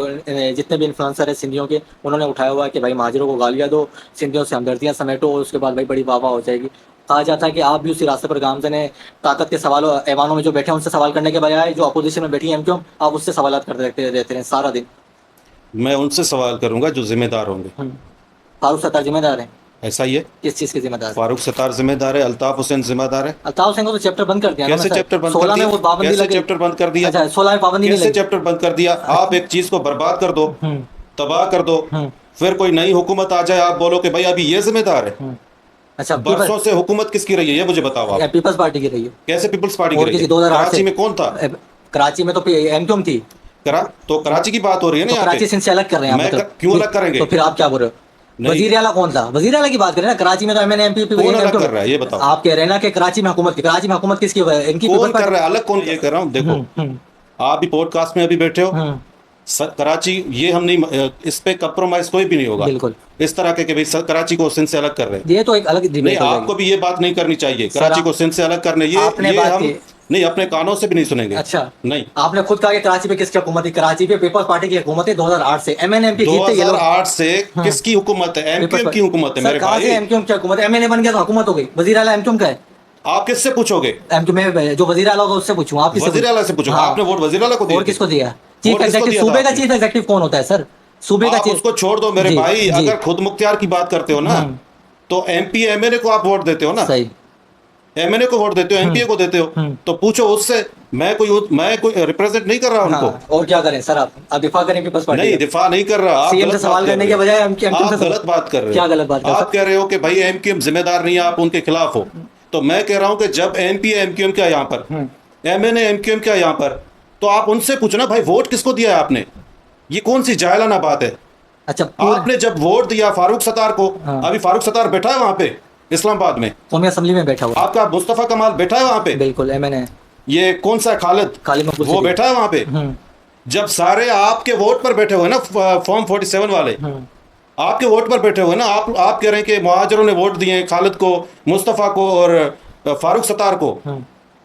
जितने भी इन्फ्लुएंसर है सिंधियों के, उन्होंने उठाया हुआ है कि भाई महाजिरों को गालियाँ दो, सिंधियों से हमदर्दियाँ समेटो और उसके बाद भाई बड़ी वाह वाह हो जाएगी। कहा जाता है कि आप भी उसी रास्ते पर गामजन है। ताकत के सवालों ऐवानों में जो बैठे हैं उनसे सवाल करने के बजाय जो अपोजिशन में बैठी है एमक्यूएम, आप उससे सवाल करते रहते हैं सारा दिन। मैं उनसे सवाल करूंगा जो जिम्मेदार होंगे। फारूक सत्तार जिम्मेदार हैं। ऐसा ही है। किस चीज के जिम्मेदार? फारूक सत्तार जिम्मेदार है, अल्ताफ हुसैन जिम्मेदार है। अल्ताफ हुसैन को तो चैप्टर बंद कर दिया ना कैसे सर? चैप्टर बंद 16 कर में दिया? वो पाबंदी कैसे लगी। चैप्टर बंद कर दिया? अच्छा 16 में पाबंदी नहीं कैसे लगी। चैप्टर बंद कर दिया? आप एक चीज को बर्बाद कर दो, तबाह कर दो, फिर कोई नई हुकूमत आ जाए, आप बोलो कि भाई अभी ये जिम्मेदार है। अच्छा बरसों से हुकूमत किसकी रही है, ये मुझे बताओ आप। पीपल्स पार्टी की रही है। कैसे पीपल्स पार्टी की और रही किसी है? 2008 कराची से में कौन था? कराची में तो एमक्यूएम थी। तो कराची की बात हो रही है ना तो यहाँ कराची पे। सिंध से अलग कर रहे हैं आप, मतलब क्यों अलग करेंगे? तो फिर आप क्या बोल रहे हो? नहीं। वजीर आला कौन था? वजीर आला की बात करें ना, कराची में तो एमएनए एमपी कौन अलग कर रहा है ये बताओ? आप कह रहे हैं ना कि कराची में हुकूमत किसकी है? इनकी कौन पीपल्स कर पार्टी। रहा है? अलग कौन? ये कर रहा हूँ, देखो आप भी पॉडकास्ट में अभी बैठे हो। कराची ये हम नहीं, इस पे कंप्रोमाइज कोई भी नहीं होगा बिल्कुल। इस तरह के भाई कराची को सिंध से अलग कर रहे हैं। ये तो एक अलग नहीं, डिबेट हो आपको भी ये बात नहीं करनी चाहिए। सर, कराची को सिंध से अलग करने आपने ये बात हम की। नहीं, अपने कानों से भी नहीं सुनेंगे। अच्छा नहीं, आपने खुद कहा कि कराची पे किसकी हुकूमत थी? कराची पे पीपल्स पार्टी की हुकूमत है 2008 से। एमएनएमपी जीतते ये लोग। 2008 से किसकी हुकूमत है? एमक्यूएम की हुकूमत है मेरे कहां से भाई। एमक्यूएम की हुकूमत है? एमएनए बन गया तो हुकूमत हो गई। वजीर आला एमक्यूएम का है। आप किससे पूछोगे? एमक्यूएम में जो वजीर आला होगा उससे पूछूं? आप किससे वजीर आला से पूछो। हाँ। आपने वोट वजीर आला को दिया? और किसको दिया? वोट चीफ किसको एग्जीक्यूटिव, दिया था सूबे का आपने? चीफ एग्जीक्टिव कौन होता है सर? सूबे का आप चीफ। उसको छोड़ दो मेरे जी, भाई। जी। अगर खुद मुख्तियार की बात करते हो ना, तो एमपी एमएनए को आप वोट देते हो ना। सही। एमएनए को वोट देते हो, एमपीए को देते हो, तो पूछो उससे। मैं कोई रिप्रेजेंट नहीं कर रहा उनको। हाँ, और क्या करें सर? आप दिफा करें पीपल्स पार्टी नहीं, का। दिफा नहीं कर रहा। आप सीएम से गलत सवाल बात कर करने रहे के हो। बजाय एमक्यूएम आप से गलत बात कर रहे हो। क्या गलत बात कर रहे हो? आप कह रहे हो कि भाई एमक्यूएम जिम्मेदार नहीं है, आप उनके खिलाफ हो। तो मैं कह रहा हूं कि जब एमपीए एमक्यूएम क्या यहाँ पर, एमएनए एमक्यूएम क्या यहाँ पर, तो आप उनसे पूछना भाई वोट किसको दिया है आपने। ये कौन सी जाहिलाना बात है? अच्छा आपने जब वोट दिया फारूक सत्तार को, अभी फारूक सत्तार बैठा है वहां पे इस्लामाबाद में, कौमी असम्बली में बैठा हुआ। आपका मुस्तफा कमाल बैठा है वहां पे। बिल्कुल एमएनए। ये कौन सा खालिद मकबूल वो सिद्दीकी। बैठा है वहां पे। जब सारे आपके वोट पर बैठे हुए ना, फॉर्म 47 वाले आपके वोट पर बैठे हुए ना, आप कह रहे हैं कि मुहाजिरों ने वोट दिए खालिद को, मुस्तफा को और फारूक सत्तार को।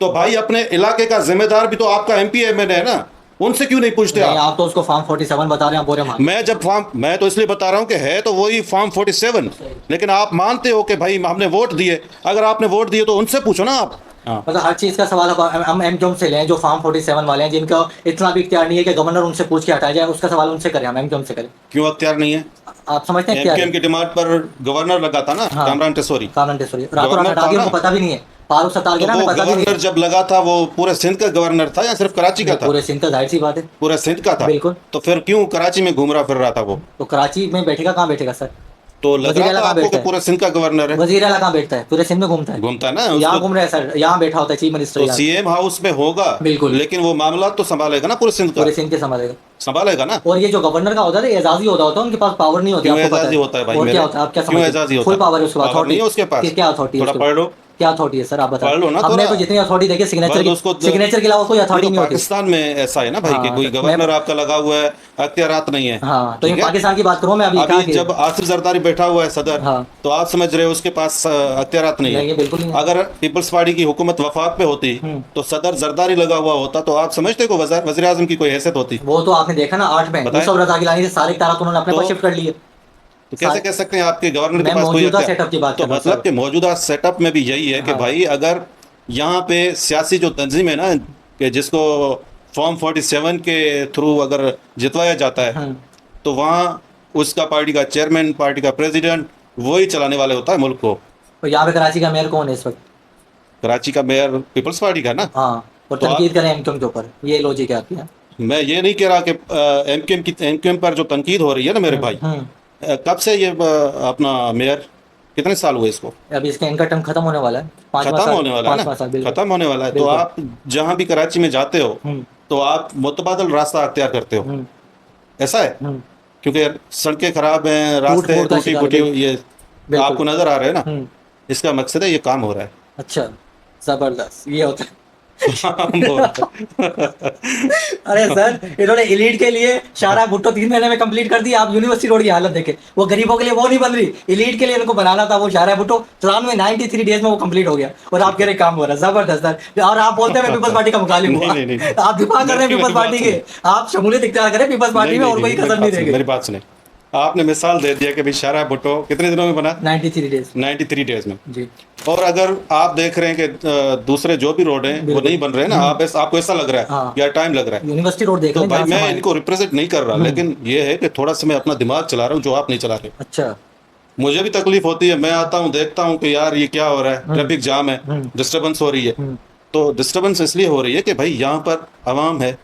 तो भाई अपने इलाके का जिम्मेदार भी तो आपका एमपी एमएनए है ना, उनसे क्यों नहीं पूछते आप तो उसको फॉर्म 47 बता रहे हैं, बोरे मान। मैं तो इसलिए बता रहा हूं कि है तो वही फॉर्म 47, लेकिन आप मानते हो कि भाई हमने वोट दिए। अगर आपने वोट दिए तो उनसे पूछो ना आप। मतलब हर चीज का सवाल हम एमक्यूएम से लें, जो फॉर्म 47 वाले हैं, जिनका इतना भी इख्तियार नहीं है कि गवर्नर उनसे पूछ के हटाया जाए, उसका सवाल उनसे करें, हम एमक्यूएम से करें। क्यों अख्तियार नहीं है? आप समझते हैं क्या एमक्यूएम की डिमांड पर गवर्नर लगा था ना, कामरान टेसोरी। रातों रात हटा दिया, उनको पता भी नहीं है। फारूक सत्तार के नाम पता भी नहीं गवर्नर जब लगा था वो पूरे सिंध का गवर्नर था या सिर्फ कराची का था? पूरे सिंध का, जाहिर सी बात है पूरे सिंध का था। बिल्कुल। तो फिर क्यों कराची में घूम रहा फिर रहा था वो? तो कराची में बैठेगा, कहाँ बैठेगा सर? तो लग रहा था आपको कि पूरे सिंध का गवर्नर है। वजीर आला कहाँ बैठता है? पूरे सिंध में घूमता है। घूमता है ना, यहाँ घूम रहे हैं सर, यहाँ बैठा होता है चीफ मिनिस्टर। तो सीएम हाउस में होगा बिल्कुल, लेकिन वो मामला तो संभालेगा ना पूरे सिंध का। पूरे सिंध के संभालेगा ना। और ये जो गवर्नर का होता है एजाजी होता है, उनके पास पावर नहीं होती। क्यों एजाजी होता है भाई? और क्या होता है? आप क्या समझते हैं? फुल पावर है उसके पास। नहीं है उसके पास? क्या अथॉरिटी है? थोड़ा पढ़ लो। क्या अथॉरिटी है सर? आप बताओ। पढ़ लो ना। हमने तो जितनी अथॉरिटी देखी सिग्नेचर के अलावा कोई अथॉरिटी नहीं होती। पाकिस्तान में ऐसा है ना भाई कि कोई गवर्नर आपका लगा हुआ है, अख्तियारात नहीं है। हाँ, तो पाकिस्तान की बात करूँ मैं अभी जब आसिफ जरदारी बैठा हुआ है सदर, तो आप समझ रहे हो उसके पास अख्तियारात नहीं है। बिल्कुल नहीं। अगर पीपल्स पार्टी की हुकूमत वफाक पे होती तो सदर जरदारी लगा हुआ होता, तो आप समझते को वज़ीर आज़म की कोई हैसियत होती? वो तो आपने देखा ना 8 में यूसुफ रज़ा गिलानी से सारे इख्तियारात उन्होंने अपने पास शिफ्ट कर लिए। तो कैसे कह सकते हैं आपके गवर्नर के पास कोई सेटअप की बात? तो मतलब कि मौजूदा सेटअप में भी यही है कि भाई अगर यहाँ पे सियासी जो तंजीम है ना, कि जिसको फॉर्म 47 के थ्रू अगर जितवाया जाता है, तो वहाँ उसका पार्टी का चेयरमैन, पार्टी का प्रेसिडेंट वही चलाने वाले होता है मुल्क को। तो यहाँ पे कराची का मेयर कौन है इस वक्त? कराची का मेयर पीपल्स पार्टी का ना। हाँ, और तनकीद करें एमक्यूएम के ऊपर, ये लॉजिक है आपकी? मैं ये नहीं कह रहा कि एमक्यूएम पर जो तनकीद हो रही है ना मेरे भाई, कब से ये अपना मेयर, कितने साल हुए इसको? अभी इसका इनका टर्म खत्म होने वाला है। खत्म होने वाला है ना, खत्म होने वाला है। तो आप जहाँ भी कराची में जाते हो तो आप मुतबादल रास्ता अख्तियार करते हो, ऐसा है? क्योंकि सड़कें खराब हैं, रास्ते टूटी फूटी, ये आपको नजर आ रहे हैं ना। इसका मकसद है ये काम हो रहा है। अच्छा, जबरदस्त, ये होता है। अरे सर, इन्होंने एलीट के लिए शाहरा भुट्टो 3 महीने में कंप्लीट कर दिया। आप यूनिवर्सिटी रोड की हालत देखें, वो गरीबों के लिए वो नहीं बन रही, एलीट के लिए इनको बनाना था। वो शाहरा भुट्टो 93 डेज में वो कंप्लीट हो गया और आप कह रहे काम हो रहा है। जबरदस्त सर। और आप बोलते हैं मैं पीपल्स पार्टी का मुखालिफ हूं। आप दिफा कर रहे हैं पीपल्स पार्टी के, आप शमूलियत इख्तियार करें पीपल्स पार्टी में और कोई कसर नहीं रहेगी। मेरी बात सुने, आपने मिसाल दे दिया कि भाई शाहरा भुट्टो कितने दिनों में बना? 93 डेज में जी। और अगर आप देख रहे हैं कि दूसरे जो भी रोड हैं वो नहीं बन रहे हैं ना, आपको ऐसा लग रहा है या टाइम लग रहा है, यूनिवर्सिटी रोड देख तो भाई मैं इनको रिप्रेजेंट नहीं कर रहा, लेकिन ये है कि थोड़ा सा मैं अपना दिमाग चला रहा हूँ जो आप नहीं चला रहे। अच्छा, मुझे भी तकलीफ होती है, मैं आता हूँ देखता हूँ कि यार ये क्या हो रहा है, ट्रैफिक जाम है, डिस्टरबेंस हो रही है। तो डिस्टरबेंस इसलिए हो रही है कि भाई यहाँ पर आवाम है,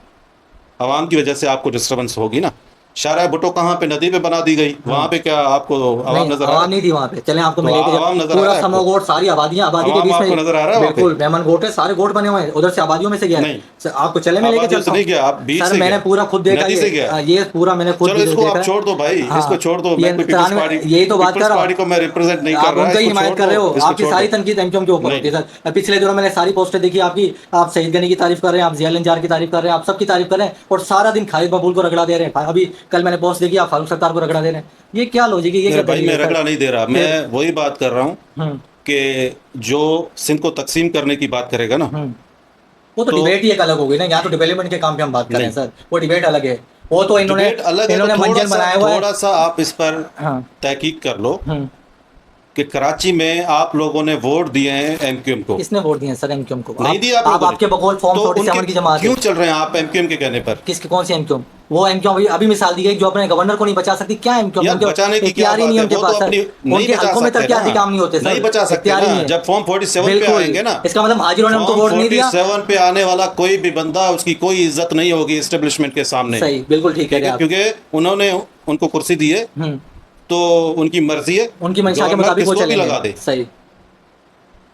आवाम की वजह से आपको डिस्टरबेंस होगी ना। शाहरा भुट्टो कहाँ पे, नदी पे बना दी गई, वहां पे क्या आपको आवाम नहीं नजर आ रहा आवाम है? नहीं थी वहाँ पे, चले आपको तो मैं लेके आवाम नजर आ पूरा रहा है आपको? समोगोट सारी आबादियां, आबादी के आवाम बीच आपको में। नजर आ रहा है वहाँ पे? बिल्कुल मेमन गोट है, सारे गोट बने हुए हैं, उधर से आबादियों में से गया है। नहीं, सर, आपको चले मैं लेके आबादियों चलता से नहीं गया, आप हूँ बीच सर, से मैंने गया, पूरा खुद देखा नदी से गया। ये पूरा मैंने खुद चलो वीडियो इसको देखा आप है। छोड़ दो भाई, हाँ, इसको छोड़ दो। ये मैं कोई पीपल्स 93 पार्टी, यही तो बात कर पीपल्स रहा पार्टी को हूँ। मैं रिप्रेजेंट नहीं कर आप रहा, उनका ही इसको हिमायत छोड़ कर रहे दो, हो, इसको आपकी छोड़ सारी दो। तनकीद एमक्यूएम के ऊपर होती नहीं, है सर। पिछले दिनों मैंने सारी पोस्टें देखी आपकी, आप शहीद गनी की तारीफ कर रहे हैं, आप जिया जार की तारीफ कर रहे हैं, आप सबकी तारीफ कर रहे हैं, और सारा दिन खालिद मकबूल को रगड़ा दे रहे हैं। अभी कल मैंने पोस्ट देखी, आप फारूक सत्तार को रगड़ा दे रहे हैं। ये क्या लॉजिक है, ये मेरे क्या भाई दलील मैं है सर? रगड़ा नहीं दे रहा, फिर मैं वही बात कर रहा हूँ हम्म कि जो सिंध को तकसीम करने की बात करेगा ना, हम्म वो तो तो डिबेट ही एक अलग हो गई ना, यहाँ तो डेवलपमेंट के काम पे हम बात कर रहे नहीं, हैं सर, वो डिबेट अलग है। वो तो इन्होंने डिबेट अलग है। तो इन्होंने मंजर बनाया हुआ है। थोड़ा सा आप इस पर हाँ। तहकीक कर लो हम्म कि कराची में आप लोगों ने वोट दिए हैं एमक्यूएम को, किसने वोट दिए हैं सर एमक्यूएम को? नहीं दिए आप आप लोगों ने, आपके बकौल फॉर्म तो 47 उनके की जमात है। क्यों चल रहे हैं आप एमक्यूएम के कहने पर? किसके, कौन सी एमक्यूएम? वो एमक्यूएम अभी मिसाल दी गई जो अपने गवर्नर को नहीं बचा सकती, क्या एमक्यूएम? यार बचाने की क्या इख्तियार ही बात नहीं है, उनके वो पास तो सर, अपनी नहीं उनके बचा हलकों में सकते तरक्याती ना, काम नहीं होते सर, नहीं बचा सकते इख्तियार ही ना। नहीं है। जब फॉर्म 47 पे बिल्कुल, आएंगे ना, इसका मतलब हाजिरों ने उनको फॉर्म वोट नहीं दिया। 47 पे आने वाला कोई भी बंदा, उसकी कोई इज्जत नहीं होगी एस्टेब्लिशमेंट के सामने, सही, बिल्कुल ठीक कह ठीक रहे है? हैं आप। क्योंकि उन्होंने उनको कुर्सी दी है, हम्म तो उनकी मर्जी है, उनकी मंशा के गवर्नर मुताबिक वो किसको भी चलेंगे। लगा दे। सही।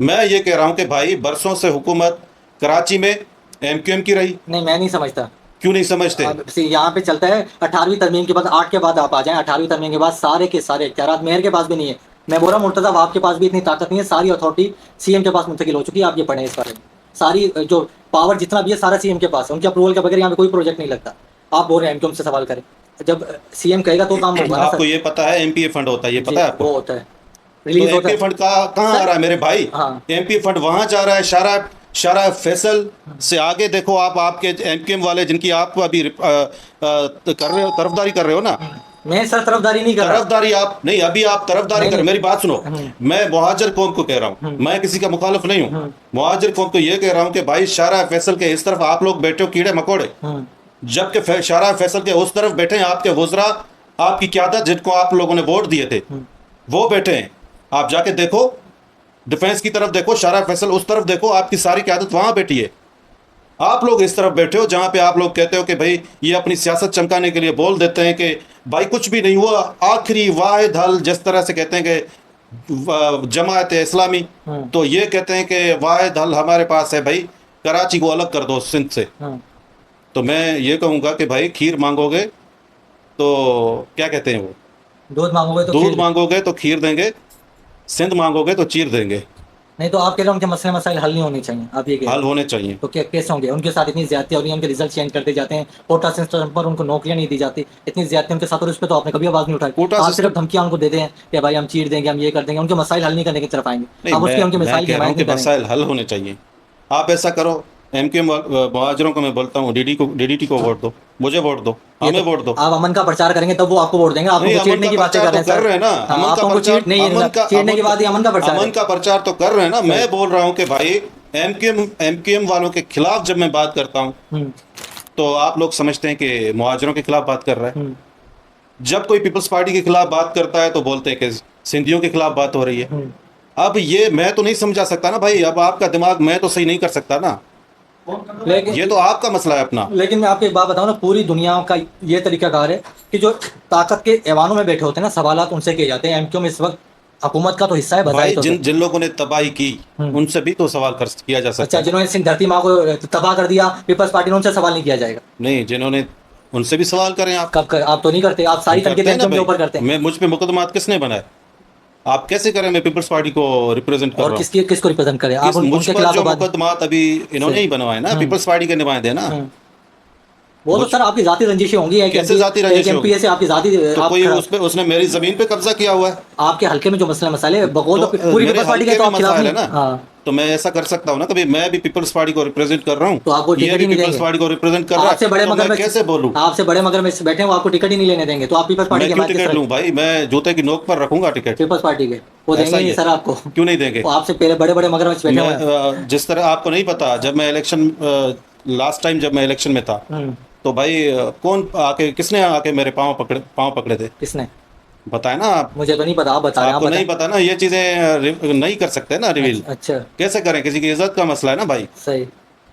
मैं ये कह रहा हूँ कि भाई बरसों से हुकूमत कराची में एमक्यूएम की रही, नहीं मैं नहीं समझता। क्यों नहीं समझते? अब यहाँ पे चलता है 18वीं तरमीम के बाद, 8 के बाद आप आ जाएं, 18वीं तरमीम के बाद सारे के सारे इख्तियारात मेयर के पास भी नहीं है। मैं बोल रहा हूँ मुर्तज़ा, आपके पास भी इतनी ताकत नहीं है, सारी अथॉरिटी सीएम के पास मुंतकिल हो चुकी है। आप ये पढ़ें इस बारे में, सारी जो पावर जितना भी है सारा सीएम के पास है, उनके अप्रूवल के बगैर यहाँ पे कोई प्रोजेक्ट नहीं लगता। आप बोल रहे हैं एमक्यूएम से सवाल करें, जब सीएम कहेगा तो काम होगा ना आपको सर। ये पता है एमपीए फंड होता है, ये जी, पता है आपको? वो होता है, तो रिलीज होता एमपीए है। फंड का कहाँ आ रहा है मेरे भाई? हाँ। एमपीए फंड वहां जा रहा है, शारा फैसल से आगे देखो आप, आपके एमक्यूएम वाले जिनकी आप अभी कर रहे हो, तरफदारी कर रहे हो ना, मैं सर तरफदारी नहीं कर रहा। तरफदारी आप नहीं, अभी आप तरफदारी नहीं, कर, नहीं। मेरी बात सुनो। मैं मुहाजिर कौम को कह रहा हूँ, मैं किसी का मुखालिफ नहीं हूँ। मुहाजिर कौम को ये कह रहा हूँ कि भाई शारा फैसल के इस तरफ आप लोग बैठे हो कीड़े मकोड़े, जबकि शारा फैसल के उस तरफ बैठे हैं आपके वज़रा, आपकी क़यादत जिनको आप लोगों ने वोट दिए थे, वो बैठे हैं। आप जाके देखो, डिफेंस की तरफ देखो, शारा फैसल उस तरफ देखो, आपकी सारी क़यादत वहां बैठी है। आप लोग इस तरफ बैठे हो जहां पे आप लोग कहते हो कि भाई ये अपनी सियासत चमकाने के लिए बोल देते हैं कि भाई कुछ भी नहीं हुआ, आखिरी वाहिद हल, जिस तरह से कहते हैं कि जमात इस्लामी, तो ये कहते हैं कि वाहिद हल हमारे पास है भाई, कराची को अलग कर दो सिंध से। तो मैं ये कहूँगा कि भाई खीर मांगोगे तो क्या कहते हैं वो, दूध मांगोगे तो दूध खीर। मांगोगे तो खीर देंगे, सिंध मांगोगे तो चीर देंगे। नहीं तो आप कह रहे हो उनके मसले मसाइल हल नहीं होने चाहिए, आप ये कह रहे हल हो। होने चाहिए। तो क्या कैसे होंगे? उनके साथ इतनी ज्यादती हो रही है, उनके रिजल्ट चेंज करते जाते हैं, कोटा सिस्टम पर उनको नौकरियां नहीं दी जाती, इतनी ज्यादती उनके साथ, और उस पर तो आपने कभी आवाज नहीं उठाई। कोटा आप सिस्टम- सिर्फ धमकियां उनको दे दें कि भाई हम चीर देंगे, हम ये कर देंगे, उनके मसाइल हल नहीं करने की तरफ आएंगे। नहीं, आप उसके उनके मैं मिसाइल की कह रहा हूँ हिमायत कि नहीं करेंगे। मसाइल हल होने चाहिए। आप ऐसा करो, एमक्यूएम मुहाजिरों को मैं बोलता हूँ, डीडीटी को वोट दो, मुझे वोट दो, ये हमें तो वोट दो। आप अमन का प्रचार करेंगे तब वो आपको वोट देंगे। आप नहीं, उनको अमन चीरने का की बातें प्रचार कर रहे तो हैं कर सर। रहे हैं ना, हाँ, अमन आप का उनको प्रचार, चीट नहीं, चीरने के बाद ही अमन का प्रचार अमन है। का प्रचार तो कर रहे हैं ना। मैं बोल रहा हूँ कि भाई एमक्यूएम वालों के खिलाफ जब मैं बात करता हूँ तो आप लोग समझते हैं कि मुहाजिरों के खिलाफ बात कर रहा है। जब कोई पीपल्स पार्टी के खिलाफ बात करता है तो बोलते हैं कि सिंधियों के खिलाफ बात हो रही है। अब ये मैं तो नहीं समझा सकता ना भाई, अब आपका दिमाग मैं तो सही नहीं कर सकता ना, लेकिन ये तो आपका मसला है अपना। लेकिन मैं आपको एक बात बताऊं ना, पूरी दुनिया का ये तरीकाकार है कि जो ताकत के ऐवानों में बैठे होते हैं ना, सवालात उनसे किए जाते हैं। एमक्यूएम इस वक्त हुकूमत का तो हिस्सा है, भाई बताइए तो। जिन लोगों ने तबाही की उनसे भी तो सवाल किया जा सकता अच्छा, है। जिन्होंने सिंध धरती माँ को तबाह कर दिया, पीपल्स पार्टी ने उनसे सवाल नहीं किया जाएगा? नहीं, जिन्होंने, उनसे भी सवाल करें आप। आप तो नहीं करते, आप सारी तनकीद करते हैं ना एमक्यूएम के ऊपर भाई। करते हैं। मैं मुझ पे मुकदमात किसने बनाए? आप कैसे करें? मैं पीपल्स पार्टी को रिप्रेजेंट कर और रहा हूँ। किसको रिप्रेजेंट करें आप? मुझ उनके पर खिलाफ जो तो बात, मुकदमात अभी इन्होंने ही बनवाए ना, पीपल्स पार्टी के नुमाइंदे ना। वो तो सर आपकी जाती रंजिशें होंगी। कैसे जाती रंजिशें होंगी? एमपीए से आपकी जाती तो कोई उसने मेरी जमीन पे कब्जा किया हुआ है। आपके हल्के में जो मसले मसाले बगौर तो तो पूरी मेरे पीपल्स पार्टी के हल्के तो में आप खिलाफ मसाइल नहीं है ना। हाँ। तो मैं ऐसा कर सकता हूँ ना, कभी मैं भी पीपल्स पार्टी को रिप्रेजेंट कर रहा हूँ, तो आपको ये टिकट भी ही नहीं पीपल्स देंगे। पार्टी को रिप्रेजेंट कर रहा आपसे बड़े है, तो मगर मैं में कैसे बोलूँ? आपसे बड़े मगर में बैठे हैं, वो आपको टिकट ही नहीं लेने देंगे, तो आप पीपल्स पार्टी मैं के क्यों हमारे टिकट लूँ भाई? मैं जूते की नोक पर रखूंगा टिकट। पीपल्स पार्टी के वो ऐसा देंगे ही नहीं है। सर आपको। क्यों नहीं देंगे? वो आपसे पहले बड़े बड़े मगर में बैठे हुए हैं। मैं जिस तरह आपको नहीं पता, जब मैं इलेक्शन लास्ट टाइम जब मैं इलेक्शन में था तो भाई कौन आके, किसने आके मेरे पाँव पकड़े थे? किसने? बताए ना आप। मुझे तो नहीं पता, आप बता रहे हैं, आप आपको नहीं बताएं। पता ना, ये चीजें नहीं कर सकते ना रिवील। अच्छा, कैसे करें, किसी की इज्जत का मसला है ना भाई। सही।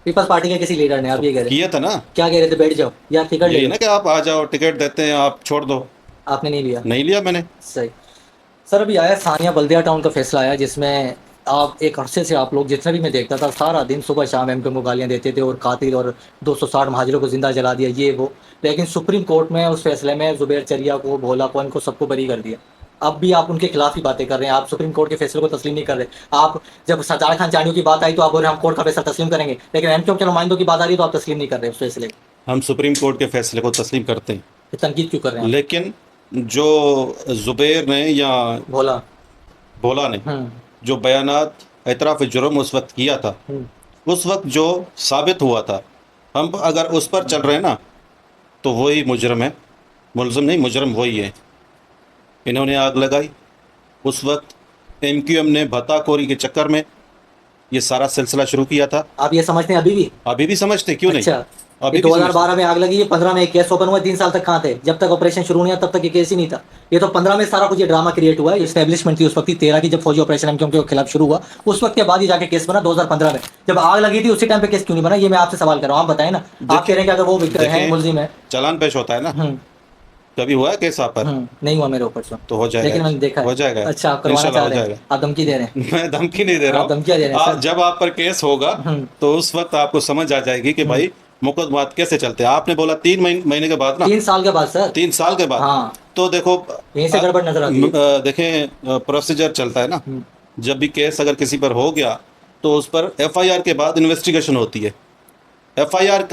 पीपल्स पार्टी के किसी लीडर ने, आप ये कह रहे हैं? किए थे ना। क्या कह रहे थे, बैठ जाओ या टिकट ले यही लो? ना कि आप आ जाओ, टिकट देते हैं, आप छोड़ दो। आपने नहीं लिया? नहीं लिया मैंने। सही। सर अभी आया सानिया बल्दिया टाउन का फैसला आया, जिसमें आप एक अरसे से आप लोग जितना भी मैं देखता था सारा दिन सुबह शाम एमपी को गालियां देते थे और कातिल और 260 महाजिरों को जिंदा जला दिया ये वो। लेकिन सुप्रीम कोर्ट में उस फैसले में जुबैर चरिया को, भोला को, इनको सबको बरी कर दिया। अब भी आप उनके खिलाफ ही बातें कर रहे हैं, आप सुप्रीम कोर्ट के फैसले को तस्लीम नहीं कर रहे। आप जब सरदार खान चांडियों की बात आई तो आप बोल रहे हैं हम कोर्ट का फैसला तस्लीम करेंगे, लेकिन एमक्यू के नुमाइंदों की बात आ रही है तो आप तस्लीम नहीं कर रहे उस फैसले को। हम सुप्रीम कोर्ट के फैसले को तस्लीम करते हैं, ये तनकीद क्यों कर रहे हैं लेकिन जो जुबैर ने या आप? भोला। भोला ने हम्म। जो बयानात एतराफ़ जुर्म उस वक्त किया था, उस वक्त जो साबित हुआ था, हम अगर उस पर चल रहे हैं ना तो वही मुजरम है। मुलज़िम नहीं, मुजरम वही है। इन्होंने आग लगाई उस वक्त, एमक्यूएम ने भत्ताखोरी के चक्कर में ये सारा सिलसिला शुरू किया था। आप ये समझते हैं अभी भी? अभी भी समझते, क्यों नहीं। अच्छा, अभी ये भी 2012 में आग लगी, ये 15 में एक केस ओपन हुआ, 3 साल तक कहाँ थे? जब तक ऑपरेशन शुरू नहीं हुआ तब तक ये केस ही नहीं था। ये तो 15 में सारा कुछ ये ड्रामा क्रिएट हुआ है। एस्टेब्लिशमेंट थी उस वक्त की 13 की, जब फौजी ऑपरेशन एमक्यूएम के खिलाफ शुरू हुआ उस वक्त के बाद ही जाके केस बना 2015 में। जब आग लगी थी उसी टाइम पे केस क्यों नहीं बना, ये मैं आपसे सवाल कर रहा हूँ, आप बताएं ना। आप कह रहे हैं कि अगर वो विक्टर है, देखिए, मुलजिम है। चालान पेश होता है ना, कभी हुआ है केस आप पर? नहीं हुआ मेरे ऊपर तो हो जाएगा, लेकिन मैंने देखा है। हो जाएगा। अच्छा, आप करवाना इंशाल्लाह चाह हो रहे हैं, जाएगा। आप धमकी दे रहे हैं। मैं धमकी नहीं दे रहा आप धमकियां दे रहे हैं हूँ। सर। जब आप पर केस होगा तो उस वक्त आपको समझ आ जाएगी कि भाई मुकदमात कैसे चलते हैं। आपने बोला 3 महीने के बाद ना, 3 साल के बाद सर। 3 साल के बाद। हाँ, तो देखो, यहीं से गड़बड़ नजर आती है। देखें, प्रोसीजर चलता है ना। जब भी केस अगर किसी पर हो गया तो उस पर एफआईआर के बाद इन्वेस्टिगेशन होती है। एफआईआर